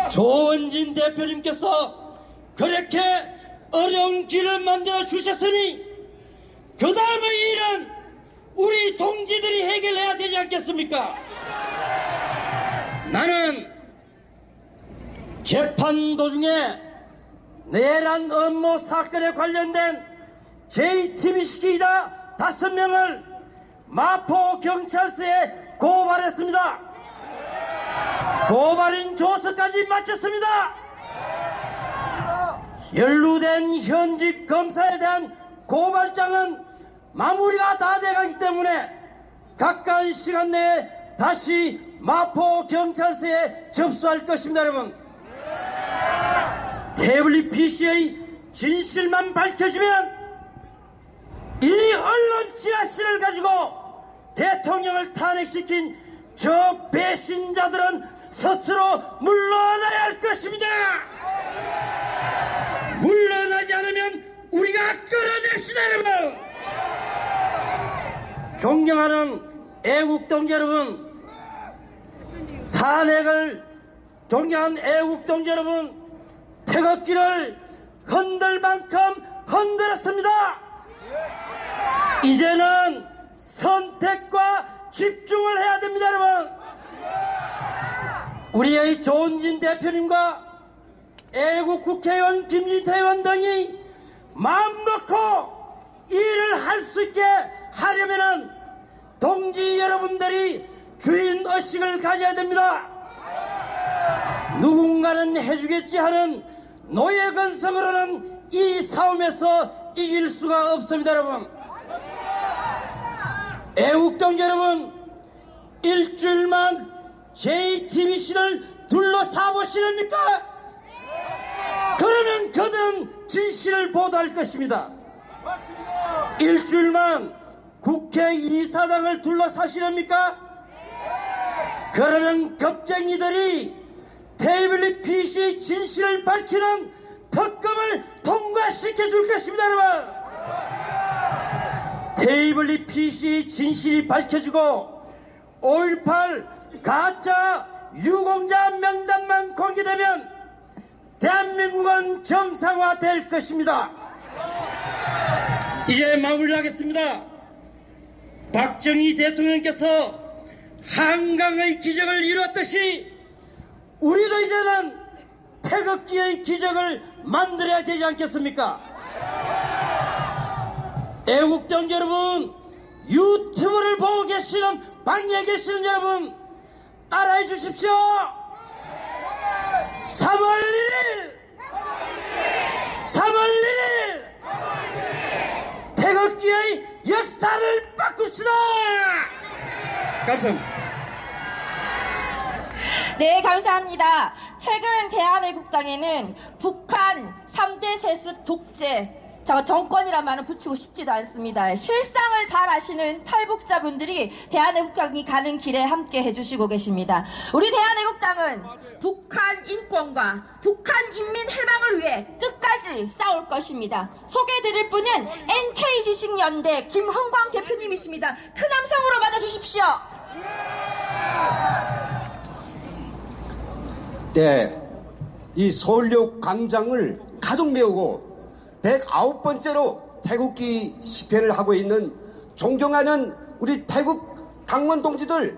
조원진 대표님께서 그렇게 어려운 길을 만들어 주셨으니 그 다음의 일은 우리 동지들이 해결해야 되지 않겠습니까? 나는 재판 도중에 내란 업무 사건에 관련된 JTBC 기자 5명을 마포경찰서에 고발했습니다. 고발인 조서까지 마쳤습니다. 연루된 현직 검사에 대한 고발장은 마무리가 다 돼가기 때문에 가까운 시간 내에 다시 마포경찰서에 접수할 것입니다. 여러분, 태블릿 PC의 진실만 밝혀지면 이 언론 지하실을 가지고 대통령을 탄핵시킨 저 배신자들은 스스로 물러나야 할 것입니다. 물러나지 않으면 우리가 끌어냅시다. 여러분, 존경하는 애국동지 여러분, 탄핵을 존경하는 애국동지 여러분, 태극기를 흔들 만큼 흔들었습니다. 이제는 선택과 집중을 해야 됩니다. 여러분, 우리의 조원진 대표님과 애국 국회의원 김진태 의원 등이 마음 놓고 일을 할 수 있게 하려면은 동지 여러분들이 주인의식을 가져야 됩니다. 누군가는 해주겠지 하는 노예건성으로는 이 싸움에서 이길 수가 없습니다. 여러분, 애국동지 여러분, 일주일만 JTBC를 둘러싸보시렵니까? 그러면 그들은 진실을 보도할 것입니다. 일주일만 국회 이사당을 둘러싸시렵니까? 그러면 겁쟁이들이 태블릿 PC 진실을 밝히는 특검을 통과시켜 줄 것입니다. 여러분, 태블릿 PC 진실이 밝혀지고 5.18 가짜 유공자 명단만 공개되면 대한민국은 정상화될 것입니다. 이제 마무리하겠습니다. 박정희 대통령께서 한강의 기적을 이루었듯이 우리도 이제는 태극기의 기적을 만들어야 되지 않겠습니까? 애국동 여러분, 유튜브를 보고 계시는 방에 계시는 여러분, 따라해 주십시오. 3월 1일 태극기의 역사를 바꿉시다. 감사합니다. 네, 감사합니다. 최근 대한애국당에는 북한 3대 세습 독재 정권이란 말은 붙이고 싶지도 않습니다. 실상을 잘 아시는 탈북자분들이 대한애국당이 가는 길에 함께 해주시고 계십니다. 우리 대한애국당은 북한 인권과 북한 인민 해방을 위해 끝까지 싸울 것입니다. 소개해드릴 분은 NK지식연대 김흥광 대표님이십니다. 큰 함성으로 맞아주십시오. 네, 이 서울역 광장을 가득 메우고 109번째로 태극기 집회를 하고 있는 존경하는 우리 태국 강원 동지들,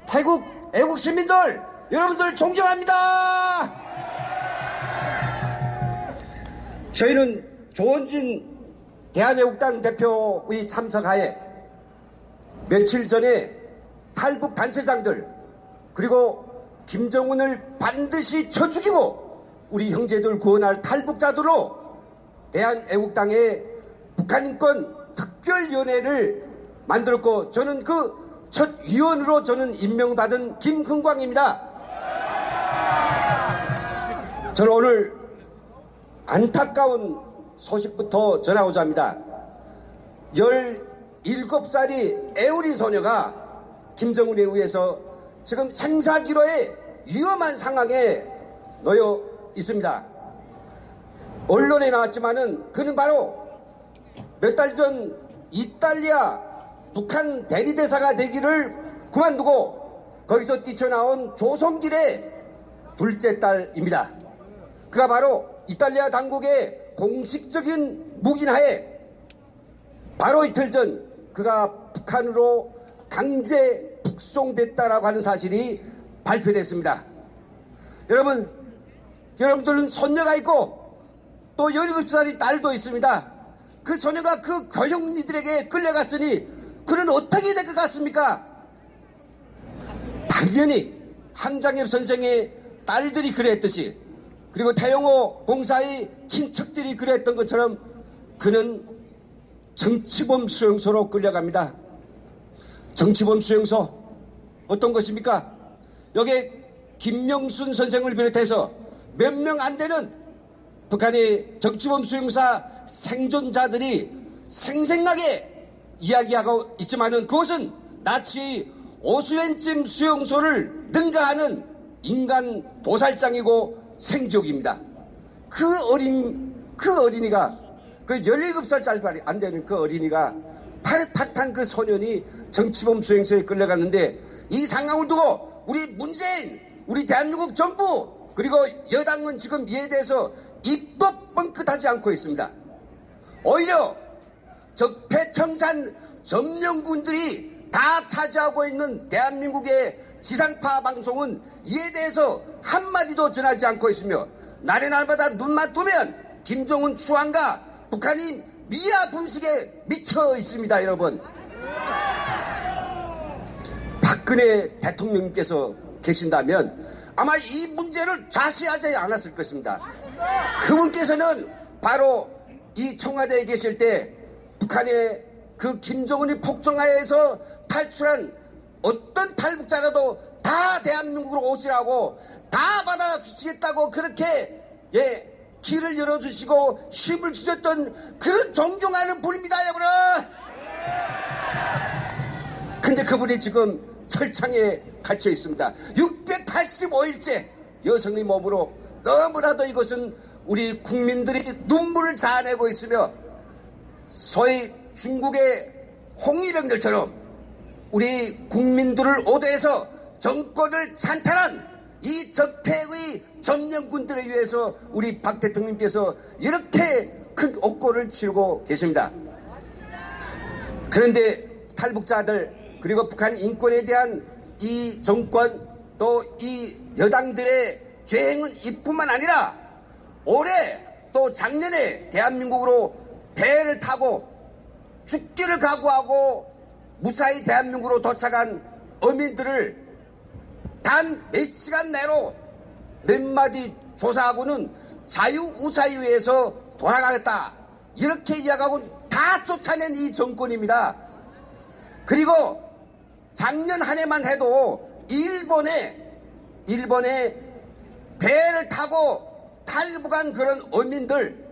태국 애국 시민들, 여러분들 존경합니다. 저희는 조원진 대한애국당 대표의 참석하에 며칠 전에 탈북 단체장들 그리고 김정은을 반드시 쳐 죽이고 우리 형제들 구원할 탈북자들로 대한애국당의 북한인권 특별위원회를 만들었고 저는 그 첫 위원으로 저는 임명받은 김흥광입니다. 저는 오늘 안타까운 소식부터 전하고자 합니다. 17살이 애우린 소녀가 김정은에 의해서 지금 생사기로에 위험한 상황에 놓여 있습니다. 언론에 나왔지만은 그는 바로 몇 달 전 이탈리아 북한 대리대사가 되기를 그만두고 거기서 뛰쳐나온 조성길의 둘째 딸입니다. 그가 바로 이탈리아 당국의 공식적인 묵인하에 바로 이틀 전 그가 북한으로 강제 북송됐다라고 하는 사실이 발표됐습니다. 여러분들은 손녀가 있고 또 17살의 딸도 있습니다. 그 소녀가 그 거형리들에게 끌려갔으니 그는 어떻게 될 것 같습니까? 당연히 한장엽 선생의 딸들이 그랬듯이 그리고 태영호 공사의 친척들이 그랬던 것처럼 그는 정치범 수용소로 끌려갑니다. 정치범 수용소 어떤 것입니까? 여기에 김명순 선생을 비롯해서 몇 명 안 되는 북한의 정치범 수용사 생존자들이 생생하게 이야기하고 있지만은 그것은 나치 오스웬쯤 수용소를 능가하는 인간 도살장이고 생지옥입니다. 그 어린이가 그 17살짜리 안 되는 그 어린이가 파릇파릇한 그 소년이 정치범 수용소에 끌려갔는데 이 상황을 두고 우리 문재인, 우리 대한민국 정부 그리고 여당은 지금 이에 대해서 입도 뻥끗하지 않고 있습니다. 오히려 적폐청산 점령군들이 다 차지하고 있는 대한민국의 지상파 방송은 이에 대해서 한마디도 전하지 않고 있으며 날에 날마다 눈만 뜨면 김정은 추앙과 북한이 미아 분식에 미쳐 있습니다. 여러분, 박근혜 대통령님께서 계신다면 아마 이 문제를 좌시하지 않았을 것입니다. 그분께서는 바로 이 청와대에 계실 때 북한의 그 김정은이 폭정하에서 탈출한 어떤 탈북자라도 다 대한민국으로 오시라고 다 받아주시겠다고 그렇게 길을 열어주시고 힘을 주셨던 그런 존경하는 분입니다. 여러분. 근데 그분이 지금 철창에 갇혀 있습니다. 685일째 여성의 몸으로 너무나도 이것은 우리 국민들이 눈물을 자아내고 있으며 소위 중국의 홍위병들처럼 우리 국민들을 오도해서 정권을 찬탈한 이 적폐의 점령군들에 의해서 우리 박 대통령님께서 이렇게 큰 옥고를 치르고 계십니다. 그런데 탈북자들 그리고 북한 인권에 대한 이 정권 또 이 여당들의 죄행은 이뿐만 아니라 올해 또 작년에 대한민국으로 배를 타고 죽기를 각오하고 무사히 대한민국으로 도착한 어민들을 단 몇 시간 내로 몇 마디 조사하고는 자유우사위에서 돌아가겠다 이렇게 이야기하고 다 쫓아낸 이 정권입니다. 그리고 작년 한 해만 해도 일본에 배를 타고 탈북한 그런 어민들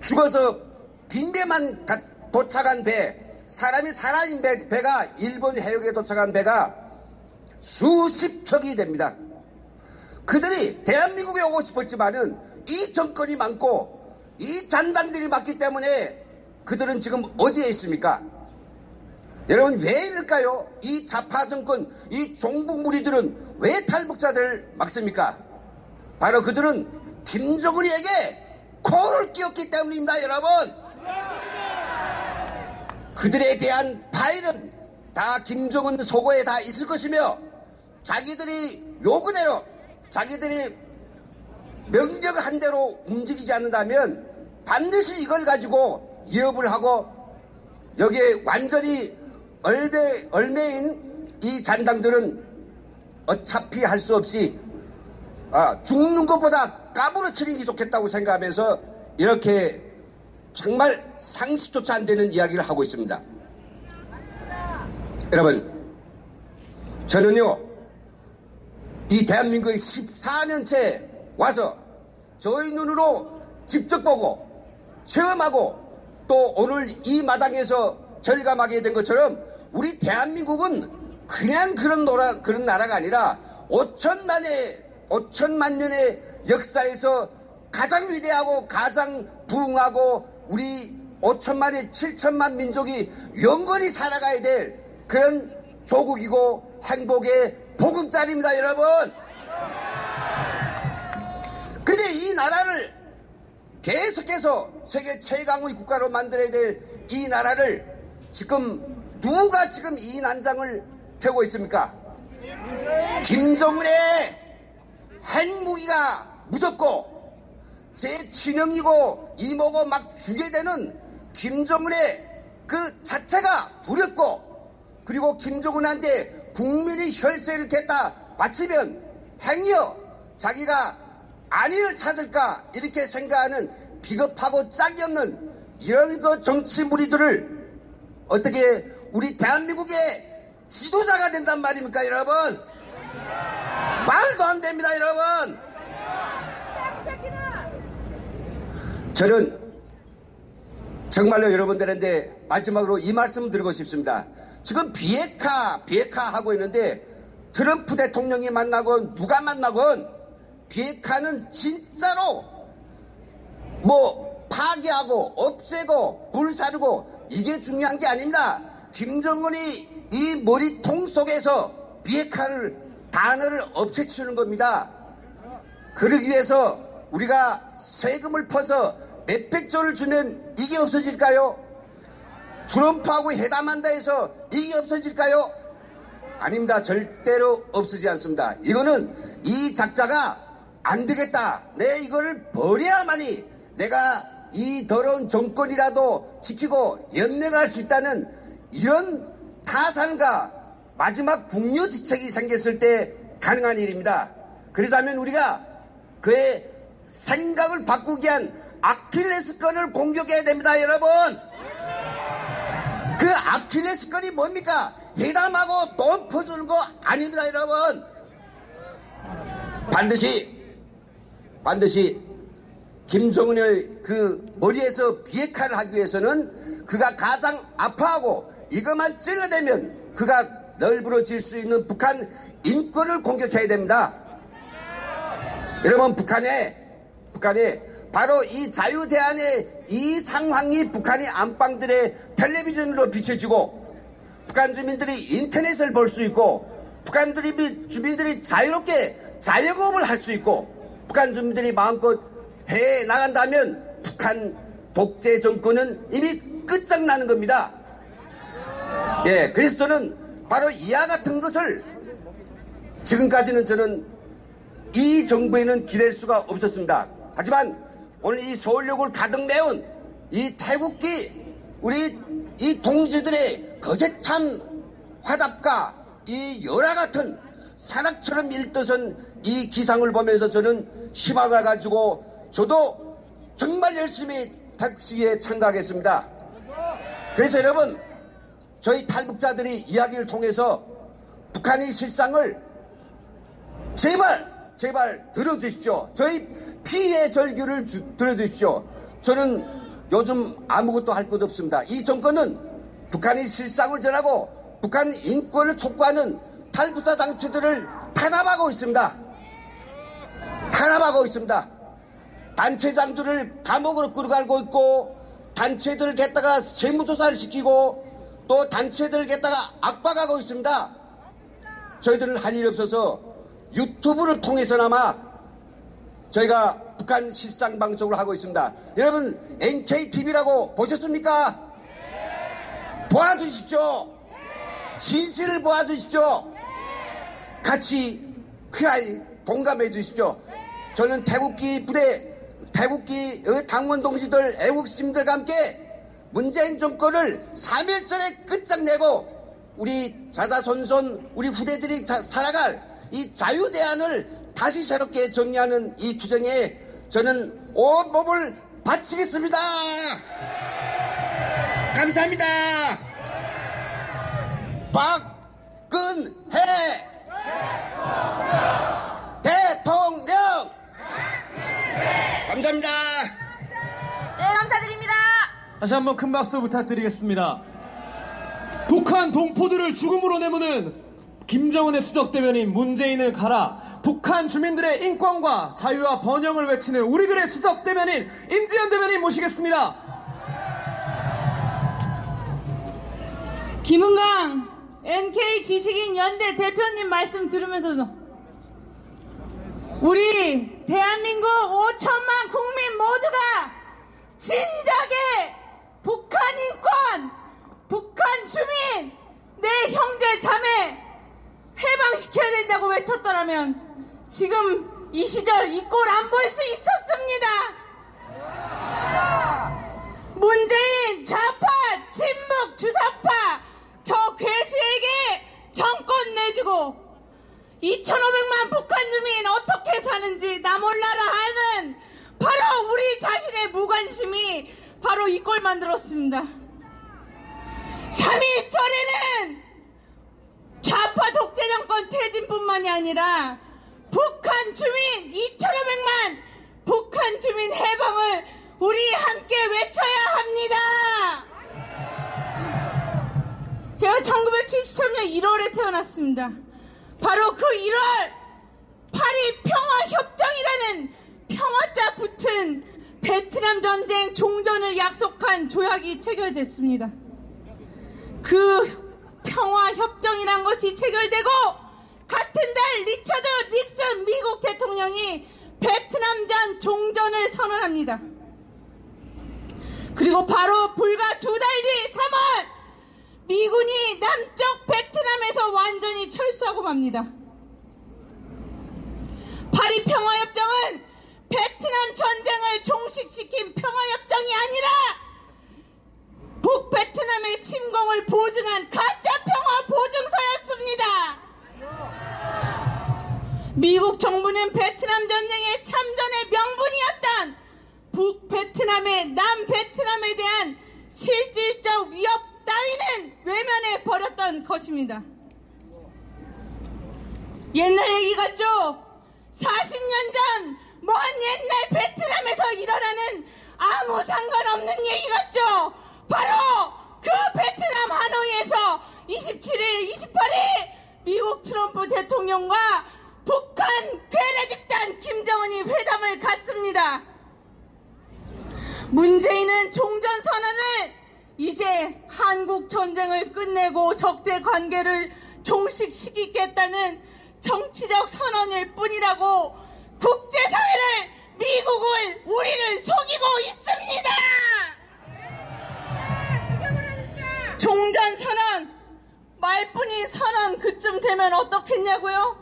죽어서 빈배만 도착한 사람이 살아있는 배가 일본 해역에 도착한 배가 수십 척이 됩니다. 그들이 대한민국에 오고 싶었지만은 이 정권이 많고 이 잔당들이 많기 때문에 그들은 지금 어디에 있습니까? 여러분 왜 이럴까요? 이 좌파 정권, 이 종북 무리들은 왜 탈북자들을 막습니까? 바로 그들은 김정은이에게 코를 끼웠기 때문입니다. 여러분 그들에 대한 파일은 다 김정은 속어에 다 있을 것이며 자기들이 요구대로 자기들이 명령한 대로 움직이지 않는다면 반드시 이걸 가지고 위협을 하고 여기에 완전히 얼매인 이 잔당들은 어차피 할 수 없이 죽는 것보다 까무러치는 게 좋겠다고 생각하면서 이렇게 정말 상식조차 안 되는 이야기를 하고 있습니다. 여러분 저는요 이 대한민국에 14년째 와서 저희 눈으로 직접 보고 체험하고 또 오늘 이 마당에서 절감하게 된 것처럼 우리 대한민국은 그냥 그런 나라가 아니라 5천만 년의 역사에서 가장 위대하고 가장 부흥하고 우리 5천만의 7천만 민족이 영원히 살아가야 될 그런 조국이고 행복의 보금자리입니다. 여러분 근데 이 나라를 계속해서 세계 최강의 국가로 만들어야 될 이 나라를 지금 누가 지금 이 난장을 펴고 있습니까? 김정은의 핵무기가 무섭고 제 친형이고 이모고 막 죽게 되는 김정은의 그 자체가 두렵고 그리고 김정은한테 국민이 혈세를 겠다 바치면 행여 자기가 안위를 찾을까 이렇게 생각하는 비겁하고 짝이 없는 이런 그 정치 무리들을 어떻게 우리 대한민국의 지도자가 된단 말입니까 여러분? 말도 안 됩니다 여러분. 저는 정말로 여러분들한테 마지막으로 이 말씀 드리고 싶습니다. 지금 비핵화 하고 있는데 트럼프 대통령이 만나건 누가 만나건 비핵화는 진짜로 뭐 파괴하고 없애고 불사르고 이게 중요한 게 아닙니다. 김정은이 이 머리통 속에서 비핵화를 단어를 없애치우는 겁니다. 그러기 위해서 우리가 세금을 퍼서 몇백조를 주면 이게 없어질까요? 트럼프하고 회담한다 해서 이게 없어질까요? 아닙니다. 절대로 없어지지 않습니다. 이거는 이 작자가 안 되겠다. 내 이거를 버려야만이 내가 이 더러운 정권이라도 지키고 연맹할 수 있다는 이런 타산과 마지막 국료지책이 생겼을 때 가능한 일입니다. 그러자면 우리가 그의 생각을 바꾸기 위한 아킬레스건을 공격해야 됩니다. 여러분 그 아킬레스건이 뭡니까? 회담하고 돈 퍼주는 거 아닙니다. 여러분 반드시 김정은의 그 머리에서 비핵화를 하기 위해서는 그가 가장 아파하고 이것만 찔러대면 그가 널브러질 수 있는 북한 인권을 공격해야 됩니다. 여러분 북한에 바로 이 자유대한의 이 상황이 북한의 안방들의 텔레비전으로 비춰지고 북한 주민들이 인터넷을 볼 수 있고 북한 주민들이 자유롭게 자영업을 할 수 있고 북한 주민들이 마음껏 해외에 나간다면 북한 독재 정권은 이미 끝장나는 겁니다. 예, 그래서 저는 바로 이와 같은 것을 지금까지는 저는 이 정부에는 기댈 수가 없었습니다. 하지만 오늘 이 서울역을 가득 메운 이 태극기 우리 이 동지들의 거set한 화답과 이 열화 같은 산악처럼 일떠선 이 기상을 보면서 저는 희망을 가지고 저도 정말 열심히 택시에 참가하겠습니다. 그래서 여러분, 저희 탈북자들이 이야기를 통해서 북한의 실상을 제발 들어주십시오. 저희 피해 절규를 들어주십시오. 저는 요즘 아무것도 할 것 없습니다. 이 정권은 북한의 실상을 전하고 북한 인권을 촉구하는 탈북자 단체들을 탄압하고 있습니다. 단체장들을 감옥으로 끌어가고 있고, 단체들을 갖다가 세무조사를 시키고, 또 단체들을 갖다가 압박하고 있습니다. 저희들은 할 일 없어서 유튜브를 통해서나마 저희가 북한 실상 방송을 하고 있습니다. 여러분, NKTV라고 보셨습니까? 보아주십시오. 진실을 보아주십시오. 같이 동감해 주십시오. 저는 태국기 당원 동지들, 애국심들과 함께 문재인 정권을 3.1절에 끝장내고 우리 자자손손 우리 후대들이 살아갈 이 자유대안을 다시 새롭게 정리하는 이 투쟁에 저는 온몸을 바치겠습니다. 감사합니다. 박근혜 대통령 감사합니다. 네, 감사드립니다. 다시 한번 큰 박수 부탁드리겠습니다. 북한 동포들을 죽음으로 내모는 김정은의 수석대변인 문재인을 가라. 북한 주민들의 인권과 자유와 번영을 외치는 우리들의 수석대변인 임지연 대변인 모시겠습니다. 김은강 NK 지식인 연대 대표님 말씀 들으면서도 우리 대한민국 5천만 국민 모두가 진작에 북한 인권, 북한 주민, 내 형제 자매 해방시켜야 된다고 외쳤더라면 지금 이 시절 이 꼴 안 볼 수 있었습니다. 문재인 좌파 친북 주사파 저 괴수에게 정권 내주고 2,500만 북한 주민 어떻게 사는지 나 몰라라 하는 바로 우리 자신의 무관심이 바로 이 꼴 만들었습니다. 3.1절에는 좌파 독재 정권 퇴진뿐만이 아니라 북한 주민 2,500만 북한 주민 해방을 우리 함께 외쳐야 합니다. 제가 1973년 1월에 태어났습니다. 바로 그 1월 파리 평화협정이라는 평화자 붙은 베트남 전쟁 종전을 약속한 조약이 체결됐습니다. 그 평화협정이란 것이 체결되고 같은 달 리처드 닉슨 미국 대통령이 베트남전 종전을 선언합니다. 그리고 바로 불과 2달 뒤 3월 미군이 남쪽 베트남에서 완전히 철수하고 맙니다. 파리 평화협정은 베트남 전쟁을 종식시킨 평화협정이 아니라 북베트남의 침공을 보증한 가짜 평화 보증서였습니다. 미국 정부는 베트남 전쟁의 참전의 명분이었던 북베트남의 남베트남에 대한 실질적 위협 따위는 외면해 버렸던 것입니다. 옛날 얘기 같죠? 40년 전 먼 옛날 베트남에서 일어나는 아무 상관없는 얘기 같죠? 바로 그 베트남 하노이에서 27일, 28일 미국 트럼프 대통령과 북한 괴뢰 집단 김정은이 회담을 갖습니다. 문재인은 종전선언을 이제 한국 전쟁을 끝내고 적대 관계를 종식시키겠다는 정치적 선언일 뿐이라고 국제사회를, 미국을, 우리를 속이고 있습니다. 종전선언, 말뿐인 선언 그쯤 되면 어떻겠냐고요?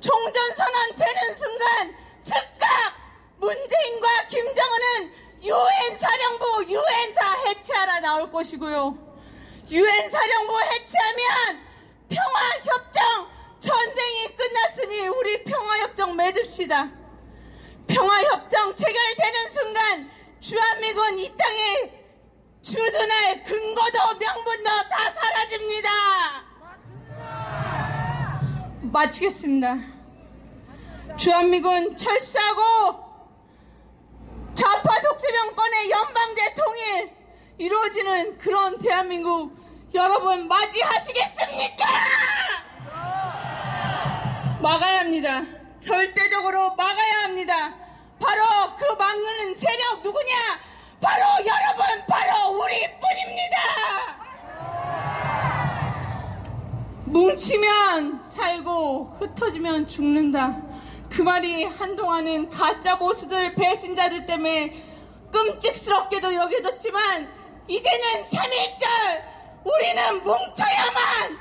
종전선언 되는 순간 즉각 문재인과 김정은은 UN 사령부 유엔사 해체하라 나올 것이고요. UN 사령부 해체하면 평화협정 전쟁이 끝났으니 우리 평화협정 맺읍시다. 평화협정 체결되는 순간 주한미군 이 땅에 주둔할 근거도 명분도 다 사라집니다. 마치겠습니다. 주한미군 철수하고 좌파 독재 정권의 연방제 통일 이루어지는 그런 대한민국 여러분 맞이하시겠습니까? 막아야 합니다. 절대적으로 막아야 합니다. 바로 그 막는 세력 누구냐? 바로 여러분, 바로 우리뿐입니다. 뭉치면 살고 흩어지면 죽는다. 그 말이 한동안은 가짜 보수들 배신자들 때문에 끔찍스럽게도 여겨졌지만 이제는 3.1절 우리는 뭉쳐야만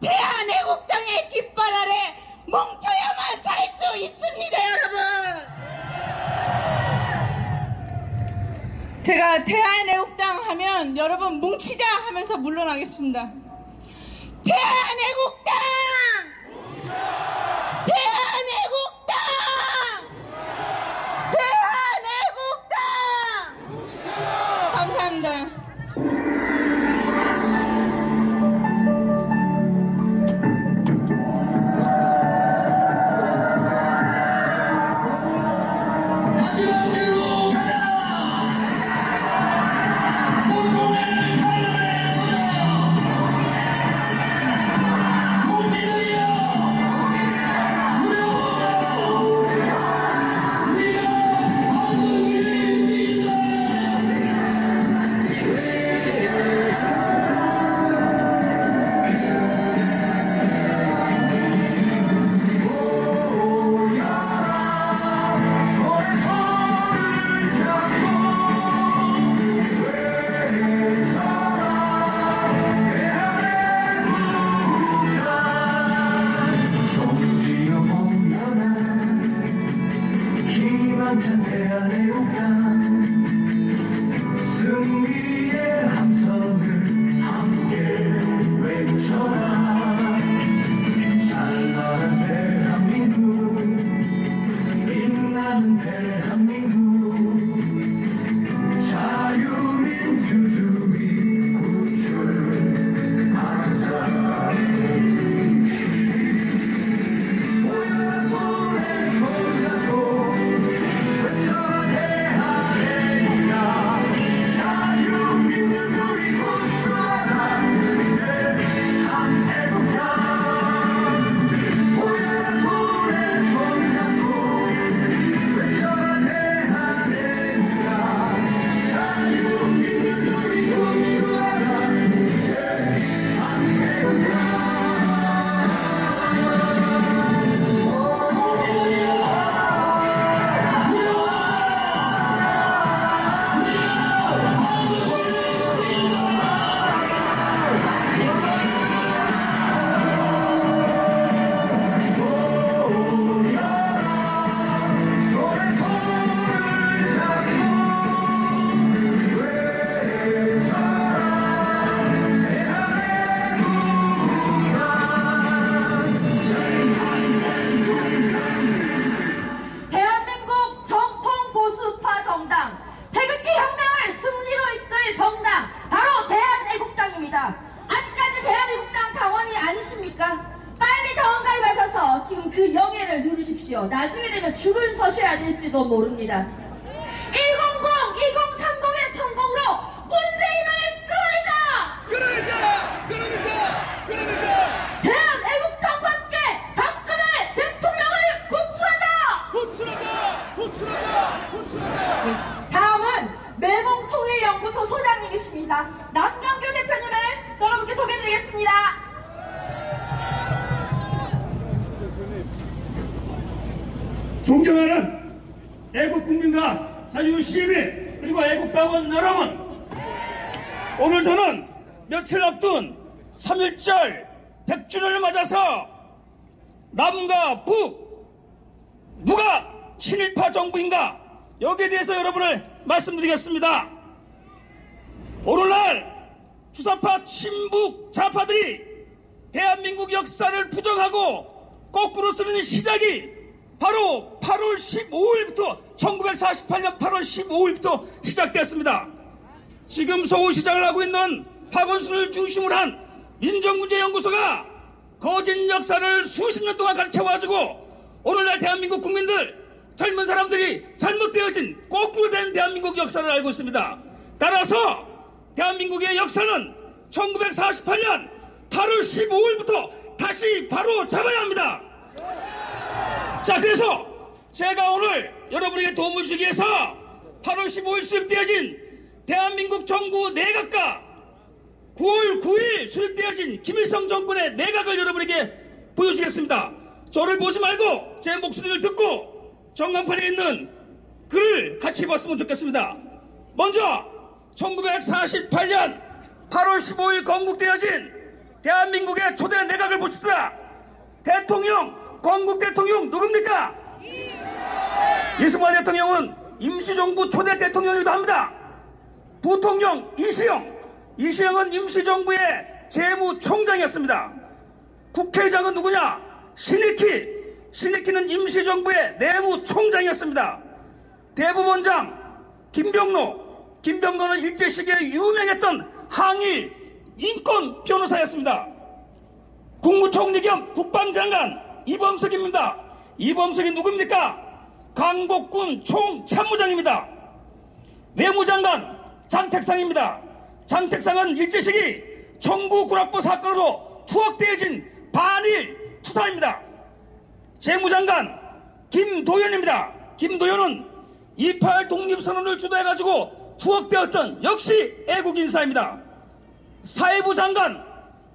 대한애국당의 깃발 아래 뭉쳐야만 살 수 있습니다. 여러분, 제가 대한애국당 하면 여러분 뭉치자 하면서 물러나겠습니다. 대한애국당! 대한애국당! 대한애국당! 감사합니다. 승리의 함성을 함께 외쳐라. 찬란한 대한민국, 빛나는 대한민국, 자유민주주의 구출하자. 우리가 손에 손잡고 외쳐라. 대한애국당, 자유민주주의 구출하자. 대한애국당, 우리가 손에 손잡고 외쳐라. 대한애국당, 자유민주주의 구출하자. 대한민국 정통 보수파 정당, 태극기 혁명을 승리로 이끌 정당, 바로 대한애국당입니다. 아직까지 대한애국당 당원이 아니십니까? 빨리 당원 가입하셔서 지금 그 영예를 누리십시오. 나중에 되면 줄을 서셔야 될지도 모릅니다. 100-2030의 성공으로 문재인을 끌어내자! 대한애국당과 함께 박근혜 대통령을 구출하자! 다음은 매봉통일연구소 소장님이십니다. 남경규 대표님을 여러분께 소개해드리겠습니다. 존경하는 애국국민과 자유시민 그리고 애국당원 여러분, 오늘 저는 며칠 앞둔 3.1절 100주년을 맞아서 남과 북, 누가 친일파 정부인가, 여기에 대해서 여러분을 말씀드리겠습니다. 오늘날 주사파 친북 좌파들이 대한민국 역사를 부정하고 거꾸로 쓰는 시작이 바로 8월 15일부터 1948년 8월 15일부터 시작되었습니다. 지금 서울시장을 하고 있는 박원순을 중심으로 한 민정문제연구소가 거짓 역사를 수십 년 동안 가르쳐와가지고 오늘날 대한민국 국민들, 젊은 사람들이 잘못되어진 거꾸로 된 대한민국 역사를 알고 있습니다. 따라서 대한민국의 역사는 1948년 8월 15일부터 다시 바로 잡아야 합니다. 자, 그래서 제가 오늘 여러분에게 도움을 주기 위해서 8월 15일 수립되어진 대한민국 정부 내각과 9월 9일 수립되어진 김일성 정권의 내각을 여러분에게 보여주겠습니다. 저를 보지 말고 제 목소리를 듣고 전광판에 있는 글을 같이 봤으면 좋겠습니다. 먼저 1948년 8월 15일 건국되어진 대한민국의 초대 내각을 보십시다. 대통령, 건국 대통령 누굽니까? 이승만 대통령은 임시정부 초대 대통령이기도 합니다. 부통령 이시영, 이시영은 임시정부의 재무총장이었습니다. 국회의장은 누구냐? 신익희, 신익희는 임시정부의 내무총장이었습니다. 대법원장 김병로, 김병로는 일제시기에 유명했던 항일 인권 변호사였습니다. 국무총리 겸 국방장관 이범석입니다. 이범석이 누굽니까? 강복군 총참모장입니다. 외무장관 장택상입니다. 장택상은 일제시기 청구군악부 사건으로 투옥되어진 반일 투사입니다. 재무장관 김도연입니다. 김도연은 28 독립선언을 주도해가지고 투옥되었던 역시 애국인사입니다. 사회부 장관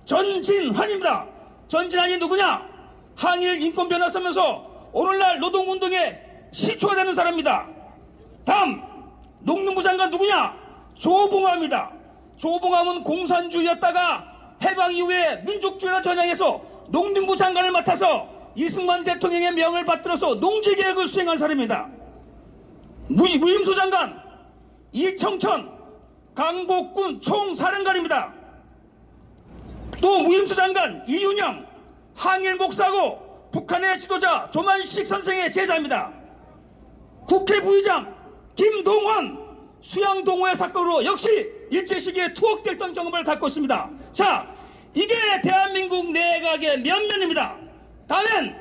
전진환입니다. 전진환이 누구냐? 항일 인권 변호사면서 오늘날 노동운동의 시초가 되는 사람입니다. 다음 농림부 장관 누구냐? 조봉암입니다. 조봉암은 공산주의였다가 해방 이후에 민족주의로 전향해서 농림부 장관을 맡아서 이승만 대통령의 명을 받들어서 농지개혁을 수행한 사람입니다. 무임소 장관 이청천 강복군 총사령관입니다. 또 무임소 장관 이윤영 항일 목사고 북한의 지도자 조만식 선생의 제자입니다. 국회 부의장 김동원 수양동호회 사건으로 역시 일제시기에 투옥됐던 경험을 갖고 있습니다. 자, 이게 대한민국 내각의 면면입니다. 다음엔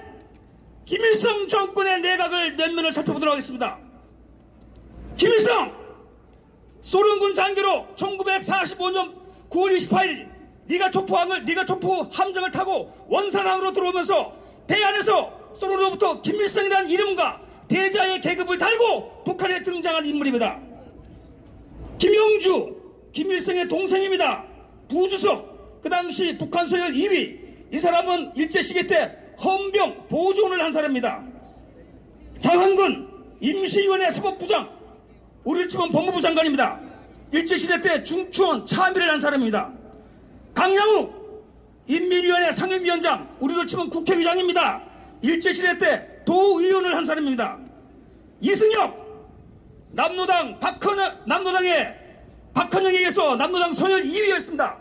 김일성 정권의 내각을 면면을 살펴보도록 하겠습니다. 김일성 소련군 장교로 1945년 9월 28일 네가 촉포 함정을 타고 원산항으로 들어오면서 배 안에서 소련으로부터 김일성이라는 이름과 대자의 계급을 달고 북한에 등장한 인물입니다. 김영주 김일성의 동생입니다. 부주석 그 당시 북한 서열 2위. 이 사람은 일제시기 때 헌병 보조원을 한 사람입니다. 장한근 임시위원회 사법부장 우리를 치면 법무부 장관입니다. 일제시대 때 중추원 참의를 한 사람입니다. 강양욱 인민위원회 상임위원장 우리로 치면 국회의장입니다. 일제시대 때 도의원을 한 사람입니다. 이승엽 남노당의 박헌영에 의해서 남노당 서열 2위였습니다.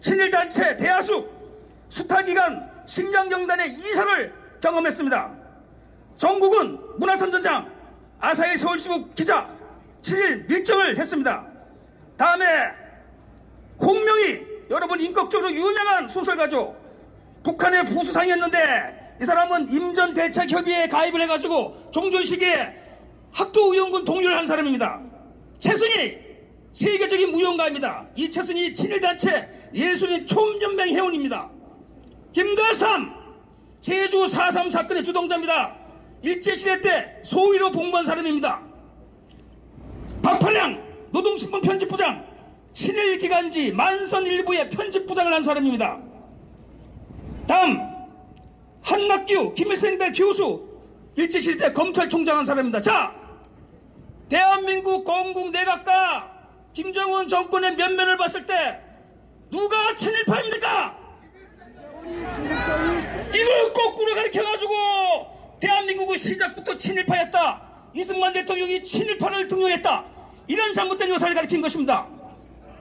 친일단체 대하숙 수탈기간 식량경단의 이사를 경험했습니다. 정국은 문화선전장 아사히 서울시국 기자 친일 밀정을 했습니다. 다음에 홍명희 여러분 인격적으로 유명한 소설가죠. 북한의 부수상이었는데 이 사람은 임전대책협의회에 가입을 해가지고 종전 시기에 학도의원군 동료를 한 사람입니다. 최순희 세계적인 무용가입니다. 이 최순희 친일단체 예술인 총연맹 회원입니다. 김가삼 제주 4.3 사건의 주동자입니다. 일제시대 때 소위로 복무한 사람입니다. 박판량 노동신문 편집부장 친일기간지 만선일보의 편집부장을 한 사람입니다. 다음 한낙규 김일성대 교수 일제시대 때 검찰총장 한 사람입니다. 자, 대한민국 건국 내각과 김정은 정권의 면면을 봤을 때 누가 친일파입니까? 이걸 거꾸로 가르쳐가지고 대한민국은 시작부터 친일파였다. 이승만 대통령이 친일파를 등용했다. 이런 잘못된 역사를 가르친 것입니다.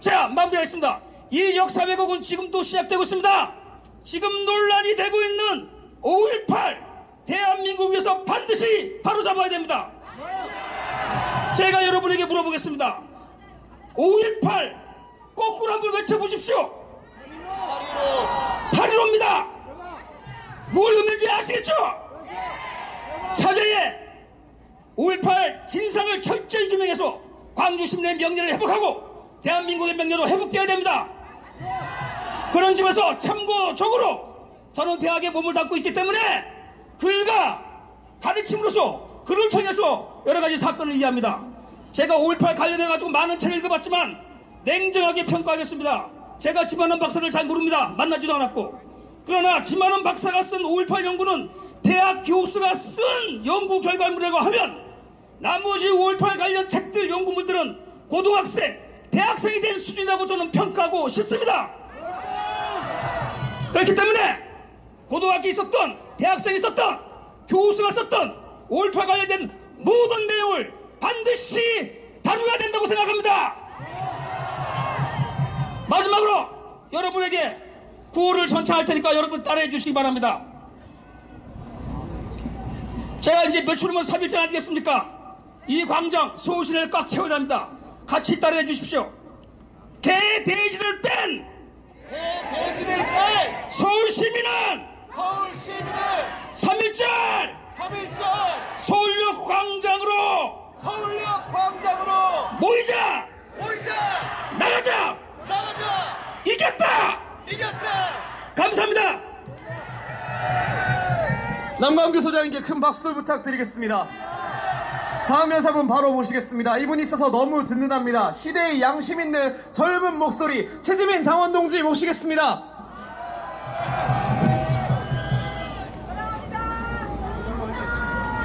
자, 마무리하겠습니다. 이 역사 왜곡은 지금도 시작되고 있습니다. 지금 논란이 되고 있는 5.18 대한민국에서 반드시 바로잡아야 됩니다. 제가 여러분에게 물어보겠습니다. 5.18 거꾸로 한번 외쳐보십시오. 8.15입니다. 뭘 의미인지 아시겠죠? 차제에 5.18 진상을 철저히 규명해서 광주 시민의 명예를 회복하고 대한민국의 명예도 회복되어야 됩니다. 그런 점에서 참고적으로 저는 대학에 몸을 담고 있기 때문에 글과 가르침으로서 글을 통해서 여러 가지 사건을 이해합니다. 제가 5.18 관련해가지고 많은 책을 읽어봤지만 냉정하게 평가하겠습니다. 제가 지만원 박사를 잘 모릅니다. 만나지도 않았고. 그러나 지만원 박사가 쓴 5.18 연구는 대학 교수가 쓴 연구 결과물이라고 하면 나머지 5.18 관련 책들 연구물들은 고등학생, 대학생이 된 수준이라고 저는 평가하고 싶습니다. 그렇기 때문에 고등학교에 있었던, 대학생이 있었던, 교수가 썼던 5.18 관련된 모든 내용을 반드시 다루어야 된다고 생각합니다. 마지막으로 여러분에게 구호를 전차할 테니까 여러분 따라해 주시기 바랍니다. 제가 이제 며칠 후면 3일째 아니겠습니까? 이 광장 서울시내를 꽉 채워야 합니다. 같이 따라해 주십시오. 개돼지를 뺀 서울시민은 3.1절 서울역 광장으로 모이자 나가자 이겼다 감사합니다. 남광규 소장님께 큰 박수 부탁드리겠습니다. 다음 연사분 바로 모시겠습니다. 이분이 있어서 너무 든든합니다. 시대의 양심 있는 젊은 목소리 최지민 당원 동지 모시겠습니다.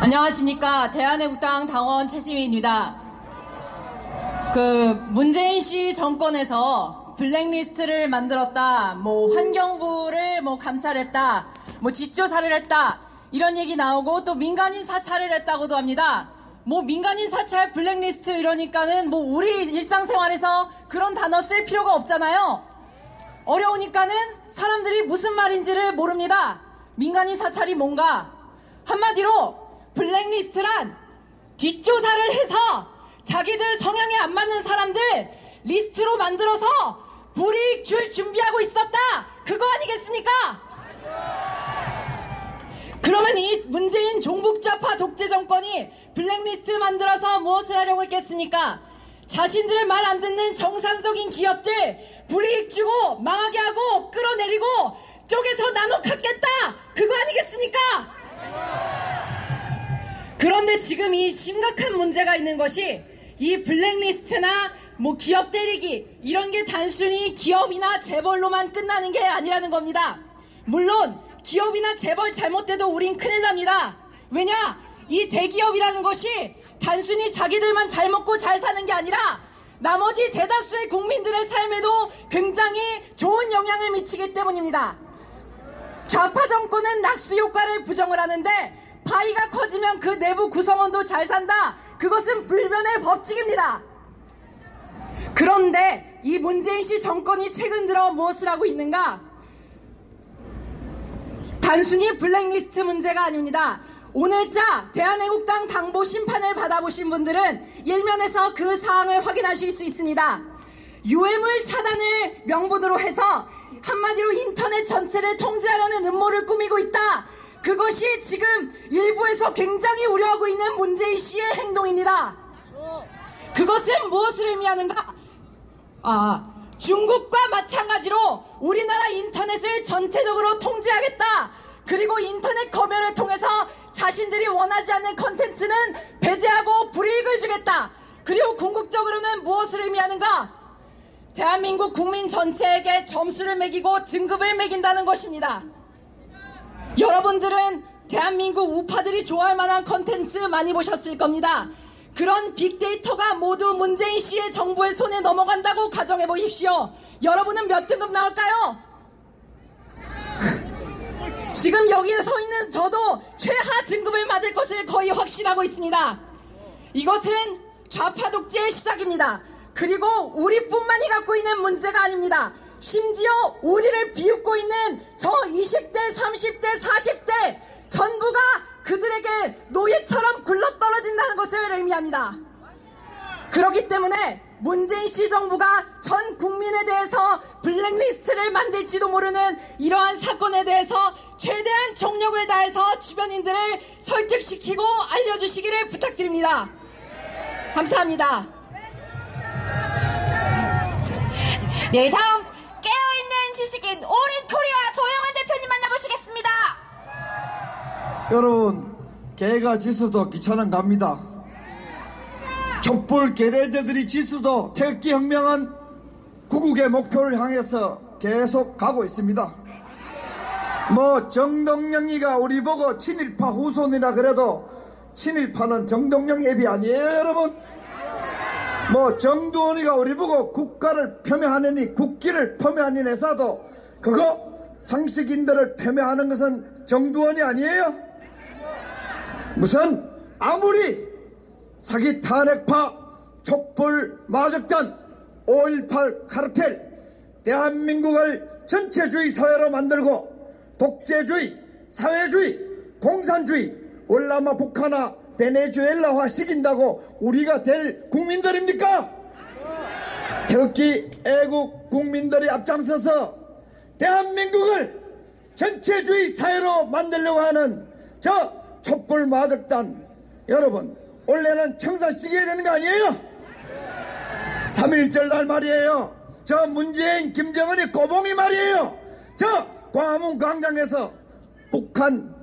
안녕하십니까. 대한애국당 당원 최지민입니다. 문재인 씨 정권에서 블랙리스트를 만들었다, 환경부를 감찰했다, 뒷조사를 했다, 이런 얘기 나오고 또 민간인 사찰을 했다고도 합니다. 민간인 사찰, 블랙리스트 이러니까는 우리 일상생활에서 그런 단어 쓸 필요가 없잖아요. 어려우니까는 사람들이 무슨 말인지를 모릅니다. 민간인 사찰이 뭔가? 한마디로 블랙리스트란 뒷조사를 해서 자기들 성향에 안 맞는 사람들 리스트로 만들어서 불이익 줄 준비하고 있었다, 그거 아니겠습니까? 그러면 이 문재인 종북좌파 독재 정권이 블랙리스트 만들어서 무엇을 하려고 했겠습니까? 자신들 말 안 듣는 정상적인 기업들 불이익 주고 망하게 하고 끌어내리고 쪼개서 나눠 갖겠다, 그거 아니겠습니까? 그런데 지금 이 심각한 문제가 있는 것이 이 블랙리스트나 기업 때리기 이런 게 단순히 기업이나 재벌로만 끝나는 게 아니라는 겁니다. 물론 기업이나 재벌 잘못돼도 우린 큰일 납니다. 왜냐? 이 대기업이라는 것이 단순히 자기들만 잘 먹고 잘 사는 게 아니라 나머지 대다수의 국민들의 삶에도 굉장히 좋은 영향을 미치기 때문입니다. 좌파 정권은 낙수 효과를 부정을 하는데 파이가 커지면 그 내부 구성원도 잘 산다, 그것은 불변의 법칙입니다. 그런데 이 문재인 씨 정권이 최근 들어 무엇을 하고 있는가? 단순히 블랙리스트 문제가 아닙니다. 오늘자 대한애국당 당보 심판을 받아보신 분들은 일면에서 그 사항을 확인하실 수 있습니다. 유해물 차단을 명분으로 해서 한마디로 인터넷 전체를 통제하려는 음모를 꾸미고 있다, 그것이 지금 일부에서 굉장히 우려하고 있는 문재인 씨의 행동입니다. 그것은 무엇을 의미하는가? 중국과 마찬가지로 우리나라 인터넷을 전체적으로 통제하겠다, 그리고 인터넷 검열을 통해서 자신들이 원하지 않는 컨텐츠는 배제하고 불이익을 주겠다, 그리고 궁극적으로는 무엇을 의미하는가? 대한민국 국민 전체에게 점수를 매기고 등급을 매긴다는 것입니다. 여러분들은 대한민국 우파들이 좋아할 만한 컨텐츠 많이 보셨을 겁니다. 그런 빅데이터가 모두 문재인 씨의 정부의 손에 넘어간다고 가정해 보십시오. 여러분은 몇 등급 나올까요? 지금 여기에 서 있는 저도 최하 등급을 맞을 것을 거의 확신하고 있습니다. 이것은 좌파 독재의 시작입니다. 그리고 우리뿐만이 갖고 있는 문제가 아닙니다. 심지어 우리를 비웃고 있는 저 20대, 30대, 40대 전부가 그들에게 노예처럼 굴러떨어진다는 것을 의미합니다. 그렇기 때문에 문재인 씨 정부가 전 국민에 대해서 블랙리스트를 만들지도 모르는 이러한 사건에 대해서 최대한 정력을 다해서 주변인들을 설득시키고 알려주시기를 부탁드립니다. 감사합니다. 네, 다음 깨어있는 지식인 오린 코리아 조영환 대표님 만나보시겠습니다. 여러분, 개가 지수도 기차는 갑니다. 촛불 개대저들이 지수도 태극기 혁명은 구국의 목표를 향해서 계속 가고 있습니다. 뭐 정동영이가 우리 보고 친일파 후손이라 그래도 친일파는 정동영 애비 아니에요, 여러분? 뭐 정두원이가 우리 보고 국가를 폄훼하느니 국기를 폄훼하는 회사도 그거 상식인들을 폄훼하는 것은 정두원이 아니에요? 무슨 아무리 사기 탄핵파 촛불 마적단 5.18 카르텔 대한민국을 전체주의 사회로 만들고 독재주의, 사회주의, 공산주의, 월남아 북한화, 베네수엘라화 시킨다고 우리가 될 국민들입니까? 태극기 애국 국민들이 앞장서서 대한민국을 전체주의 사회로 만들려고 하는 저 촛불 마적단 여러분, 원래는 청산시켜야 되는 거 아니에요? 3.1절 날 말이에요. 저 문재인, 김정은이 꼬봉이 말이에요. 저 광화문 광장에서 북한,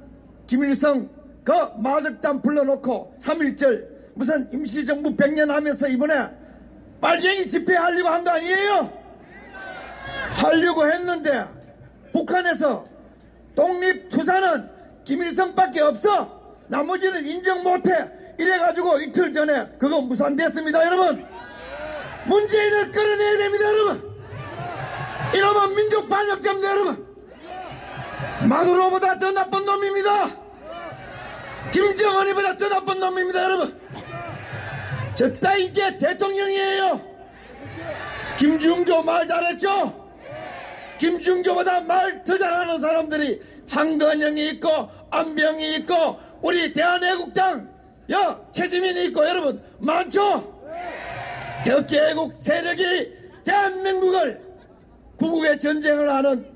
김일성 그 마적단 불러놓고 3.1절 무슨 임시정부 100년 하면서 이번에 빨갱이 집회하려고 한 거 아니에요? 하려고 했는데 북한에서 독립투사는 김일성밖에 없어. 나머지는 인정 못해. 이래가지고 이틀 전에 그거 무산됐습니다. 여러분, 문재인을 끌어내야 됩니다. 여러분, 이놈은 민족 반역자입니다. 여러분, 마두로보다 더 나쁜 놈입니다. 김정은이보다 더 나쁜 놈입니다. 여러분, 저 따윈 게 대통령이에요. 김중조 말 잘했죠? 김중조보다 말 더 잘하는 사람들이 한건영이 있고 안병이 있고 우리 대한애국당 최지민이 있고 여러분 많죠? 태극기 애국 세력이 대한민국을 구국의 전쟁을 하는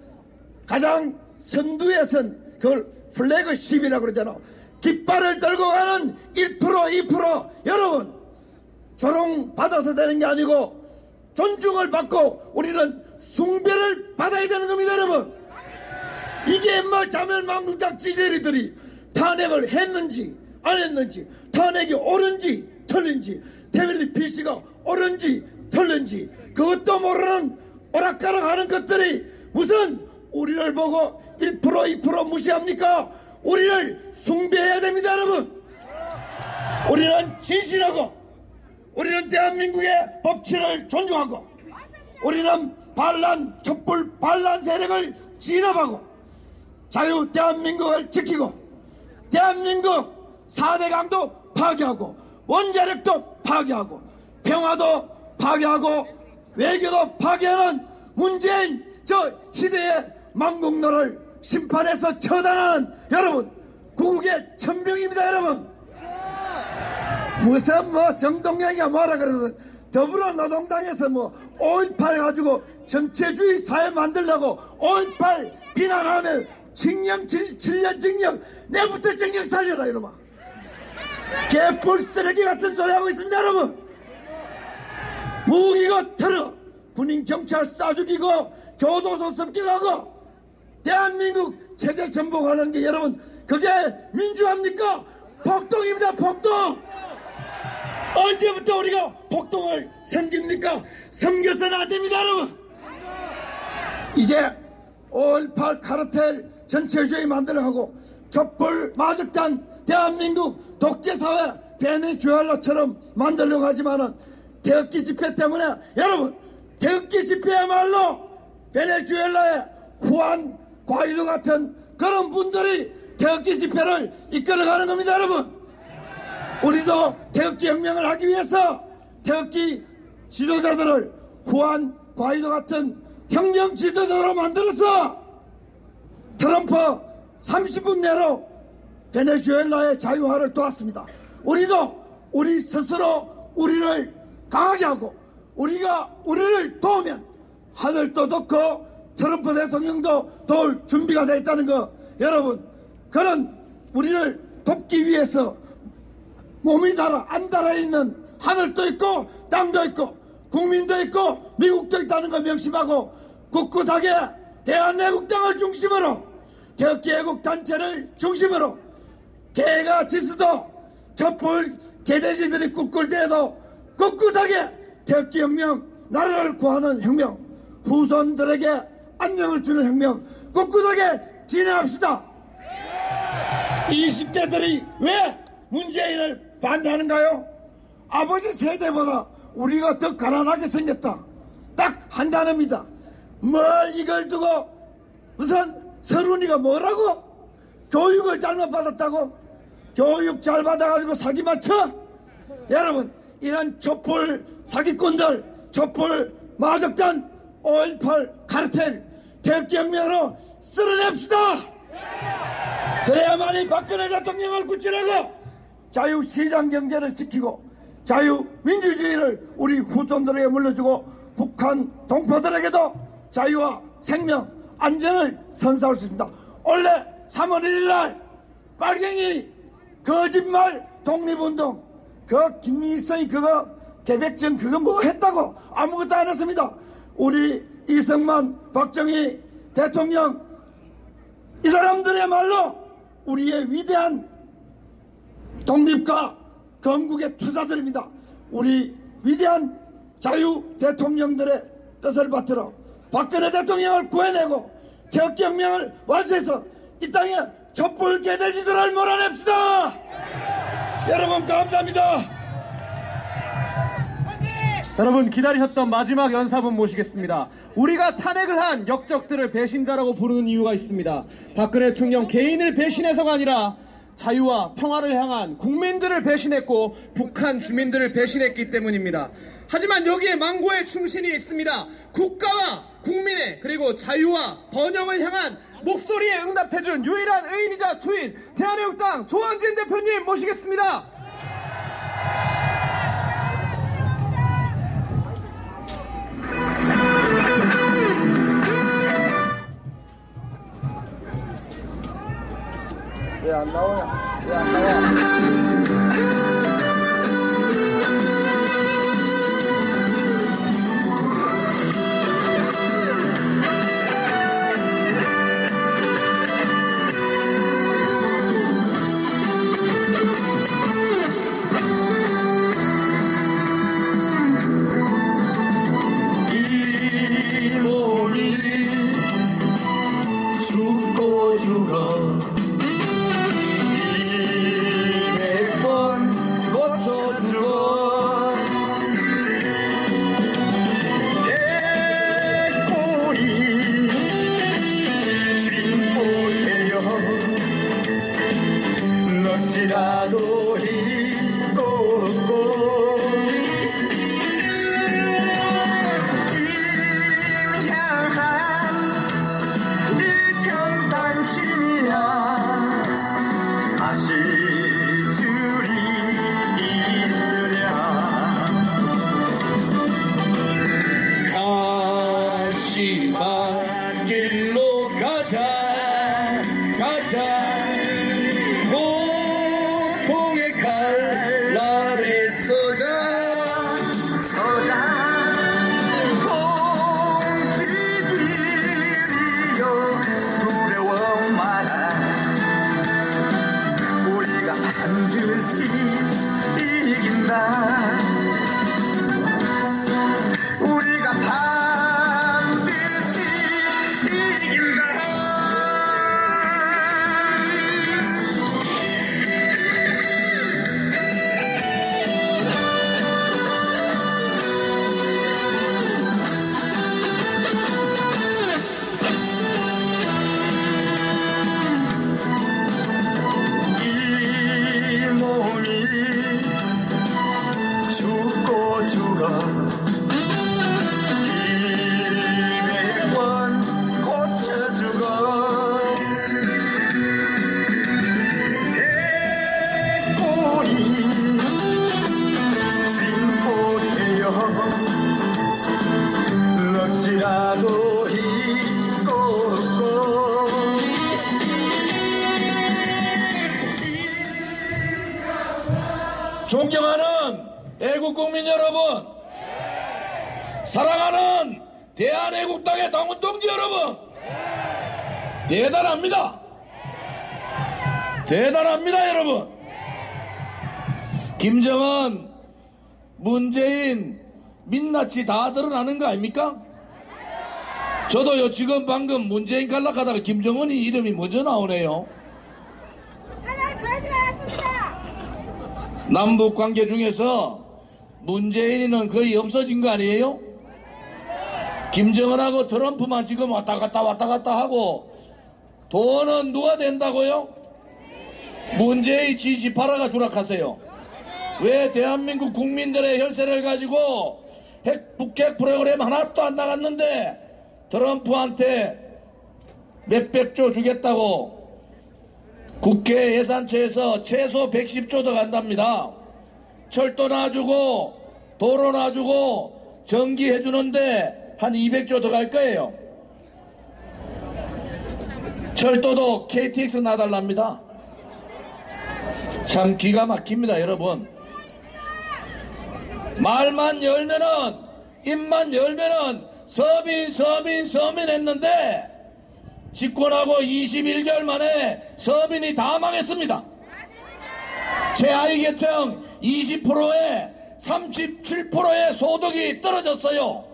가장 선두에 선 그걸 플래그십이라고 그러잖아. 깃발을 들고 가는 1% 2% 여러분 조롱 받아서 되는 게 아니고 존중을 받고 우리는 숭배를 받아야 되는 겁니다. 여러분, 이게 뭐 자멸망국당 찌개리들이 탄핵을 했는지 안 했는지, 탄핵이 옳은지 틀린지, 태블릿 PC가 옳은지 틀린지 그것도 모르는 오락가락 하는 것들이 무슨 우리를 보고 1% 2% 무시합니까? 우리를 숭배해야 됩니다. 여러분, 우리는 진실하고 우리는 대한민국의 법치를 존중하고 우리는 반란 촛불 반란 세력을 진압하고 자유 대한민국을 지키고 대한민국 4대 강도 파괴하고 원자력도 파괴하고 평화도 파괴하고 외교도 파괴하는 문재인 저 희대의 망국노를 심판해서 처단하는 여러분 구국의 천병입니다. 여러분, 무슨 뭐 정동영이가 뭐라 그러든 더불어노동당에서 뭐 5.18 가지고 전체주의 사회 만들려고 5.18 비난하면 징역 7년 징역 내부터 징역 살려라 이놈아. 개뿔 쓰레기 같은 소리 하고 있습니다. 여러분, 무기고 테러 군인 경찰 쏴죽이고 교도소 습격하고 대한민국 체제 전복하는 게 여러분 그게 민주화입니까? 폭동입니다. 폭동. 언제부터 우리가 폭동을 섬깁니까? 섬겨서는 안 됩니다. 여러분, 이제 5.18 카르텔 전체주의 만들어가고 촛불 마적단 대한민국 독재사회 베네수엘라처럼 만들려고 하지만은 태극기 집회 때문에 여러분 태극기 집회야말로 베네수엘라의 후안 과이도 같은 그런 분들이 태극기 집회를 이끌어가는 겁니다. 여러분, 우리도 태극기 혁명을 하기 위해서 태극기 지도자들을 후안 과이도 같은 혁명 지도자로 만들어서 트럼프 30분 내로 베네수엘라의 자유화를 도왔습니다. 우리도 우리 스스로 우리를 강하게 하고 우리가 우리를 도우면 하늘도 돕고 트럼프 대통령도 도울 준비가 되어 있다는 거, 여러분, 그런 우리를 돕기 위해서 몸이 안 달아 있는 하늘도 있고 땅도 있고 국민도 있고 미국도 있다는 거 명심하고 굳굳하게 대한애국당을 중심으로 태극기 애국단체를 중심으로 개가 지수도 촛불 개돼지들이 꿀꿀대도 꿋꿋하게 태극기 혁명, 나라를 구하는 혁명, 후손들에게 안녕을 주는 혁명 꿋꿋하게 진행합시다. 20대들이 왜 문재인을 반대하는가요? 아버지 세대보다 우리가 더 가난하게 생겼다. 딱 한 단어입니다. 뭘 이걸 두고 우선 서른이가 뭐라고? 교육을 잘못 받았다고? 교육 잘 받아가지고 사기 맞춰? 여러분, 이런 촛불 사기꾼들, 촛불 마적단, 5.18 카르텔, 태극기혁명으로 쓸어냅시다. 그래야만이 박근혜 대통령을 구출하고 자유시장경제를 지키고 자유민주주의를 우리 후손들에게 물려주고 북한 동포들에게도 자유와 생명, 안전을 선사할 수 있습니다. 원래 3월 1일날 빨갱이 거짓말 독립운동 그 김일성이 그거 개백증 그거 뭐 했다고? 아무것도 안 했습니다. 우리 이승만, 박정희 대통령 이 사람들의 말로 우리의 위대한 독립과 건국의 투사들입니다. 우리 위대한 자유 대통령들의 뜻을 받들어 박근혜 대통령을 구해내고 태극기혁명을 완수해서 이 땅에 촛불 개돼지들을 몰아냅시다. 여러분 감사합니다. 여러분 기다리셨던 마지막 연사분 모시겠습니다. 우리가 탄핵을 한 역적들을 배신자라고 부르는 이유가 있습니다. 박근혜 대통령 개인을 배신해서가 아니라 자유와 평화를 향한 국민들을 배신했고 북한 주민들을 배신했기 때문입니다. 하지만 여기에 망고의 충신이 있습니다. 국가와 국민의 그리고 자유와 번영을 향한 목소리에 응답해준 유일한 의인이자 투인 대한애국당 조원진 대표님 모시겠습니다. 왜 안 나오냐? 왜 안 나와? 이 몸이 죽고 죽어 이 애국국민 여러분, 사랑하는 대한애국당의 당원 동지 여러분, 대단합니다. 대단합니다, 여러분. 김정은, 문재인, 민낯이 다 드러나는 거 아닙니까? 저도요, 지금 방금 문재인 갈락하다가 김정은이 이름이 먼저 나오네요. 남북 관계 중에서 문재인은 거의 없어진 거 아니에요? 김정은하고 트럼프만 지금 왔다 갔다 하고 돈은 누가 된다고요? 문재인 G18화가 추락하세요. 왜 대한민국 국민들의 혈세를 가지고 북핵 프로그램 하나도 안 나갔는데 트럼프한테 몇백조 주겠다고 국회 예산처에서 최소 110조 더 간답니다. 철도 놔주고 도로 놔주고 전기 해주는데 한 200조 더 갈 거예요. 철도도 KTX 놔달랍니다. 참 기가 막힙니다, 여러분. 말만 열면은, 입만 열면은 서민 했는데 집권하고 21개월 만에 서민이 다 망했습니다. 최하위계층 20%에 37%의 소득이 떨어졌어요.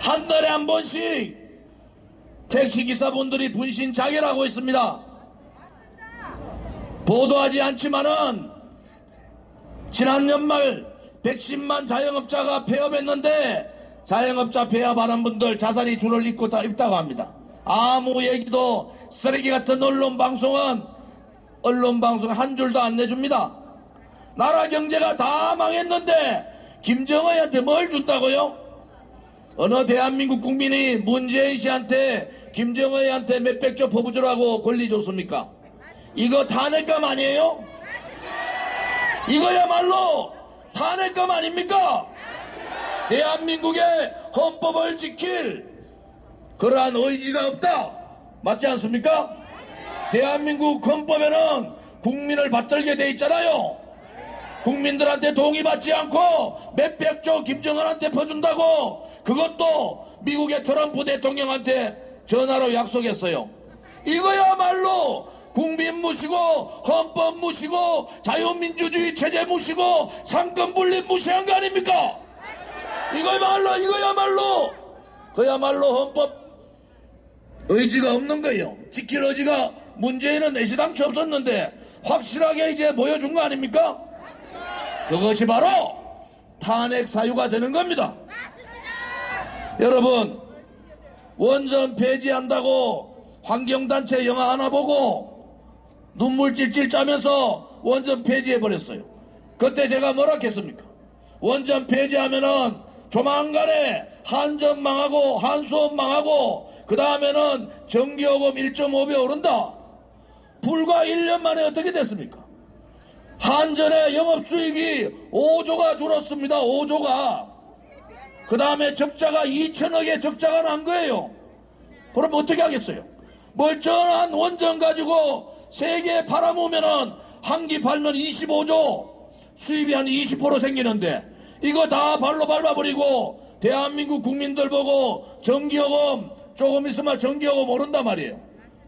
한 달에 한 번씩 택시기사분들이 분신자결하고 있습니다. 보도하지 않지만은 지난 연말 110만 자영업자가 폐업했는데 자영업자 폐업하는 분들 자산이 줄을 잇고 다 있다고 합니다. 아무 얘기도 쓰레기 같은 언론방송은 언론방송 한 줄도 안 내줍니다. 나라 경제가 다 망했는데 김정은한테 뭘 준다고요? 어느 대한민국 국민이 문재인 씨한테 김정은한테 몇백조 퍼부주라고 권리 줬습니까? 이거 탄핵감 아니에요? 이거야말로 탄핵감 아닙니까? 대한민국의 헌법을 지킬 그러한 의지가 없다. 맞지 않습니까? 대한민국 헌법에는 국민을 받들게 돼 있잖아요. 국민들한테 동의받지 않고 몇백조 김정은한테 퍼준다고 그것도 미국의 트럼프 대통령한테 전화로 약속했어요. 이거야말로 국민 무시고 헌법 무시고 자유민주주의 체제 무시고 상권 분립 무시한 거 아닙니까? 이거야말로 헌법 의지가 없는 거예요. 지킬 의지가 문재인은 내시당초 없었는데 확실하게 이제 보여준 거 아닙니까? 그것이 바로 탄핵 사유가 되는 겁니다. 여러분, 원전 폐지한다고 환경단체 영화 하나 보고 눈물 찔찔 짜면서 원전 폐지해버렸어요. 그때 제가 뭐라 했습니까? 원전 폐지하면은 조만간에 한전 망하고 한수원 망하고 그 다음에는 전기요금 1.5배 오른다. 불과 1년 만에 어떻게 됐습니까? 한전의 영업수익이 5조가 줄었습니다. 5조가. 그 다음에 적자가 2천억의 적자가 난 거예요. 그럼 어떻게 하겠어요? 멀쩡한 원전 가지고 세계에 팔아먹으면은 한 기 팔면 25조 수입이 한 20% 생기는데 이거 다 발로 밟아버리고 대한민국 국민들 보고 전기요금 조금 있으면 전기요금 오른단 말이에요.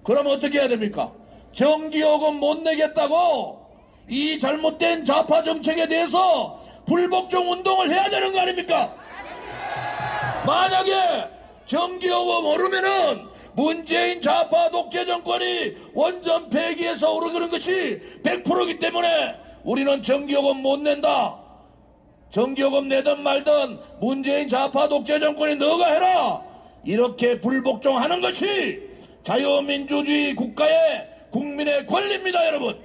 그러면 어떻게 해야 됩니까? 전기요금 못 내겠다고 이 잘못된 좌파 정책에 대해서 불복종 운동을 해야 되는 거 아닙니까? 만약에 전기요금 오르면은 문재인 좌파 독재 정권이 원전 폐기해서 오르는 것이 100%이기 때문에 우리는 전기요금 못 낸다. 전기요금 내든 말든 문재인 좌파 독재 정권이 너가 해라. 이렇게 불복종하는 것이 자유민주주의 국가의 국민의 권리입니다, 여러분.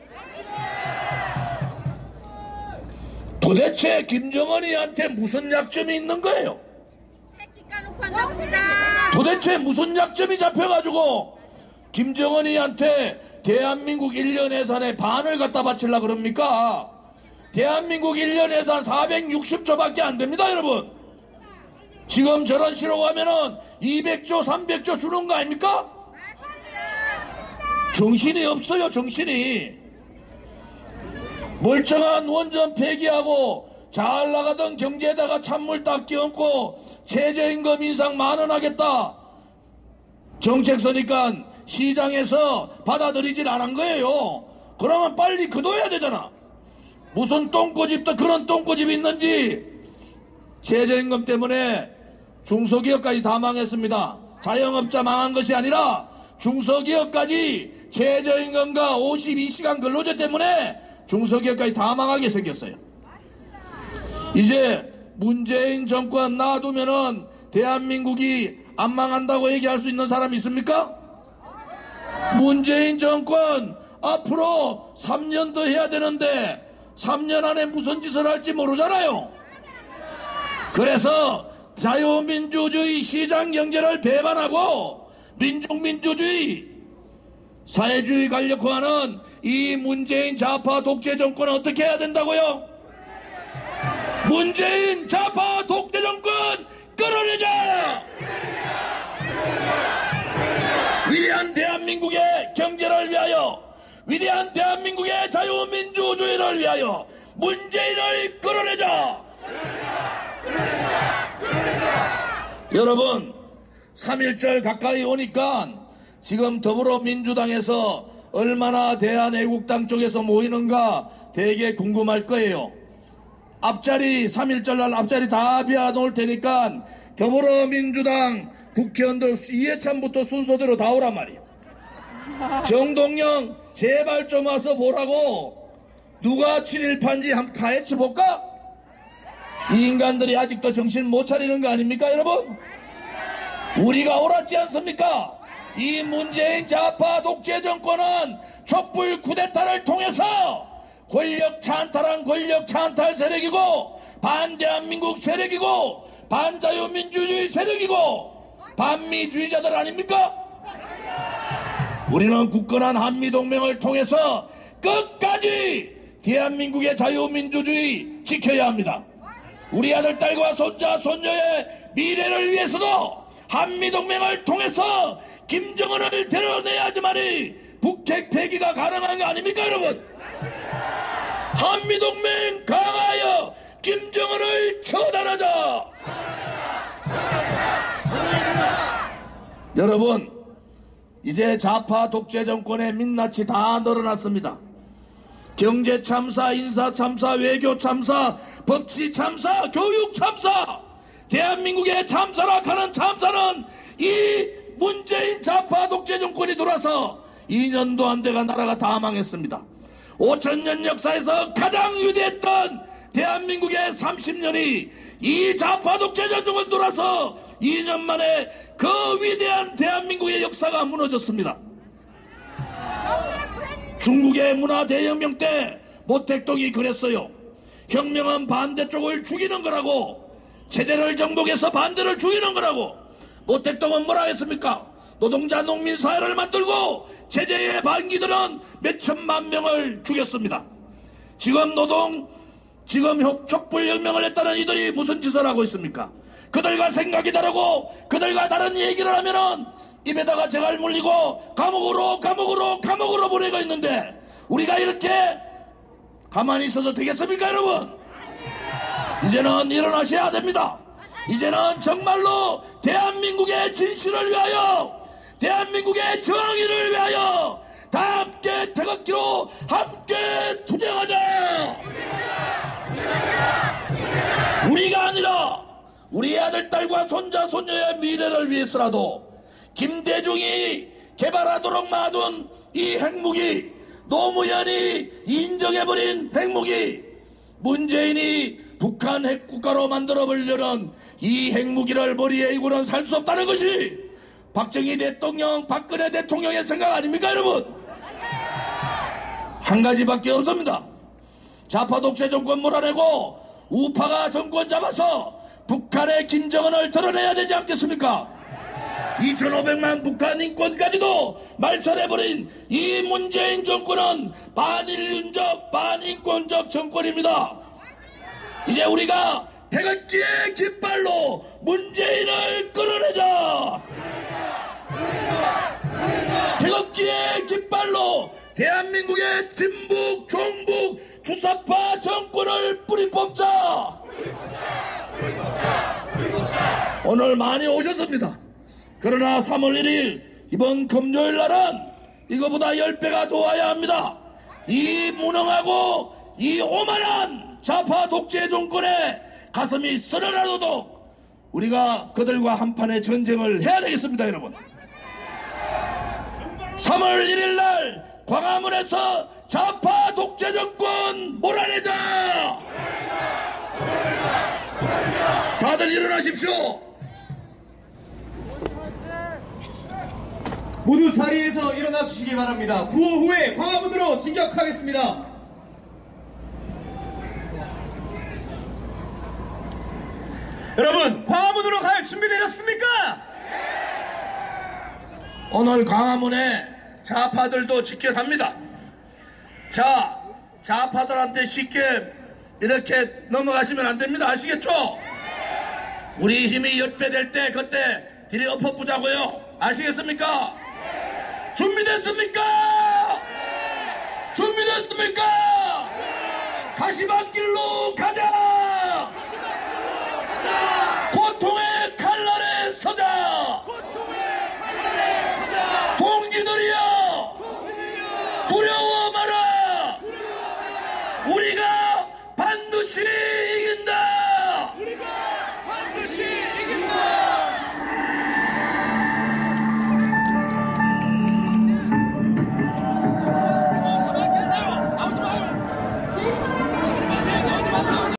도대체 김정은이한테 무슨 약점이 있는 거예요? 도대체 무슨 약점이 잡혀가지고 김정은이한테 대한민국 1년 예산의 반을 갖다 바치려고 그럽니까? 대한민국 1년 예산 460조밖에 안 됩니다, 여러분. 지금 저런 식으로 가면은 200조, 300조 주는 거 아닙니까? 정신이 없어요, 정신이. 멀쩡한 원전 폐기하고 잘 나가던 경제에다가 찬물 딱 끼얹고 최저임금 인상 만원하겠다 정책 서니까 시장에서 받아들이질 않은 거예요. 그러면 빨리 그둬야 되잖아. 무슨 똥꼬집도 그런 똥꼬집이 있는지. 최저임금 때문에 중소기업까지 다 망했습니다. 자영업자 망한 것이 아니라 중소기업까지 최저임금과 52시간 근로제 때문에 중소기업까지 다 망하게 생겼어요. 이제 문재인 정권 놔두면은 대한민국이 안 망한다고 얘기할 수 있는 사람 있습니까? 문재인 정권 앞으로 3년 더 해야 되는데 3년 안에 무슨 짓을 할지 모르잖아요. 그래서 자유민주주의 시장경제를 배반하고 민중민주주의 사회주의 가려고 하는 이 문재인 좌파 독재 정권은 어떻게 해야 된다고요? 문재인 좌파 독재 정권 끌어내자! 위대한 대한민국의 경제를 위하여, 위대한 대한민국의 자유민주주의를 위하여 문재인을 끌어내자! 여러분, 3.1절 가까이 오니까 지금 더불어민주당에서 얼마나 대한애국당 쪽에서 모이는가 되게 궁금할 거예요. 앞자리 3.1절 날 앞자리 다 비워놓을 테니까 더불어민주당 국회의원들 이해찬부터 순서대로 다 오란 말이에요. 정동영 제발 좀 와서 보라고. 누가 친일파인지 한번 파헤쳐 볼까? 이 인간들이 아직도 정신 못 차리는 거 아닙니까 여러분? 우리가 옳았지 않습니까? 이 문재인 좌파 독재 정권은 촛불 쿠데타를 통해서 권력 찬탈한 권력 찬탈 세력이고 반대한민국 세력이고 반자유민주주의 세력이고 반미주의자들 아닙니까? 우리는 굳건한 한미동맹을 통해서 끝까지 대한민국의 자유민주주의 지켜야 합니다. 우리 아들, 딸과 손자, 손녀의 미래를 위해서도 한미동맹을 통해서 김정은을 데려내야지만이 북핵 폐기가 가능한 거 아닙니까 여러분? 한미동맹 강하여 김정은을 처단하자! 여러분, 이제 좌파 독재 정권의 민낯이 다 늘어났습니다. 경제 참사, 인사 참사, 외교 참사, 법치 참사, 교육 참사, 대한민국의 참사라 하는 참사는 이 문재인 좌파 독재 정권이 들어와서 2년도 안 돼가 나라가 다 망했습니다. 5,000년 역사에서 가장 위대했던 대한민국의 30년이 이 좌파 독재 정권을 돌아서 2년 만에 그 위대한 대한민국의 역사가 무너졌습니다. 중국의 문화 대혁명 때 모택동이 그랬어요. 혁명은 반대쪽을 죽이는 거라고, 체제를 정복해서 반대를 죽이는 거라고. 모택동은 뭐라 했습니까? 노동자 농민 사회를 만들고 체제의 반기들은 몇천만 명을 죽였습니다. 지금 촛불 혁명을 했다는 이들이 무슨 짓을 하고 있습니까? 그들과 생각이 다르고 그들과 다른 얘기를 하면은 입에다가 재갈 물리고 감옥으로 보내고 있는데 우리가 이렇게 가만히 있어도 되겠습니까 여러분? 이제는 일어나셔야 됩니다. 이제는 정말로 대한민국의 진실을 위하여, 대한민국의 정의를 위하여 다 함께 태극기로 함께 투쟁하자! 우리가 아니라 우리 아들, 딸과 손자, 손녀의 미래를 위해서라도 김대중이 개발하도록 놔둔 이 핵무기, 노무현이 인정해버린 핵무기, 문재인이 북한 핵국가로 만들어버리려는 이 핵무기를 머리에 이고는 살 수 없다는 것이 박정희 대통령, 박근혜 대통령의 생각 아닙니까 여러분? 한 가지밖에 없습니다. 좌파 독재 정권 몰아내고 우파가 정권 잡아서 북한의 김정은을 드러내야 되지 않겠습니까? 2,500만 북한 인권까지도 말살해버린 이 문재인 정권은 반인륜적, 반인권적 정권입니다. 이제 우리가 태극기의 깃발로 문재인을 끌어내자! 태극기의 깃발로 대한민국의 진북, 종북, 주사파 정권을 뿌리 뽑자. 오늘 많이 오셨습니다. 그러나 3월 1일 이번 금요일 날은 이거보다 10배가 더 와야 합니다. 이 무능하고 이 오만한 좌파 독재 정권에 가슴이 쓰러나도록 우리가 그들과 한판의 전쟁을 해야 되겠습니다, 여러분. 3월 1일 날 광화문에서 좌파 독재 정권 몰아내자! 다들 일어나십시오. 모두 자리에서 일어나 주시기 바랍니다. 구호 후에 광화문으로 진격하겠습니다. 여러분, 광화문으로 갈 준비되셨습니까? 오늘 광화문에 좌파들도 집결합니다. 자, 좌파들한테 쉽게 이렇게 넘어가시면 안 됩니다. 아시겠죠? 우리 힘이 10배 될 때 그때 뒤에 엎어보자고요. 아시겠습니까? 준비됐습니까? 준비됐습니까? 가시밭길로 가자!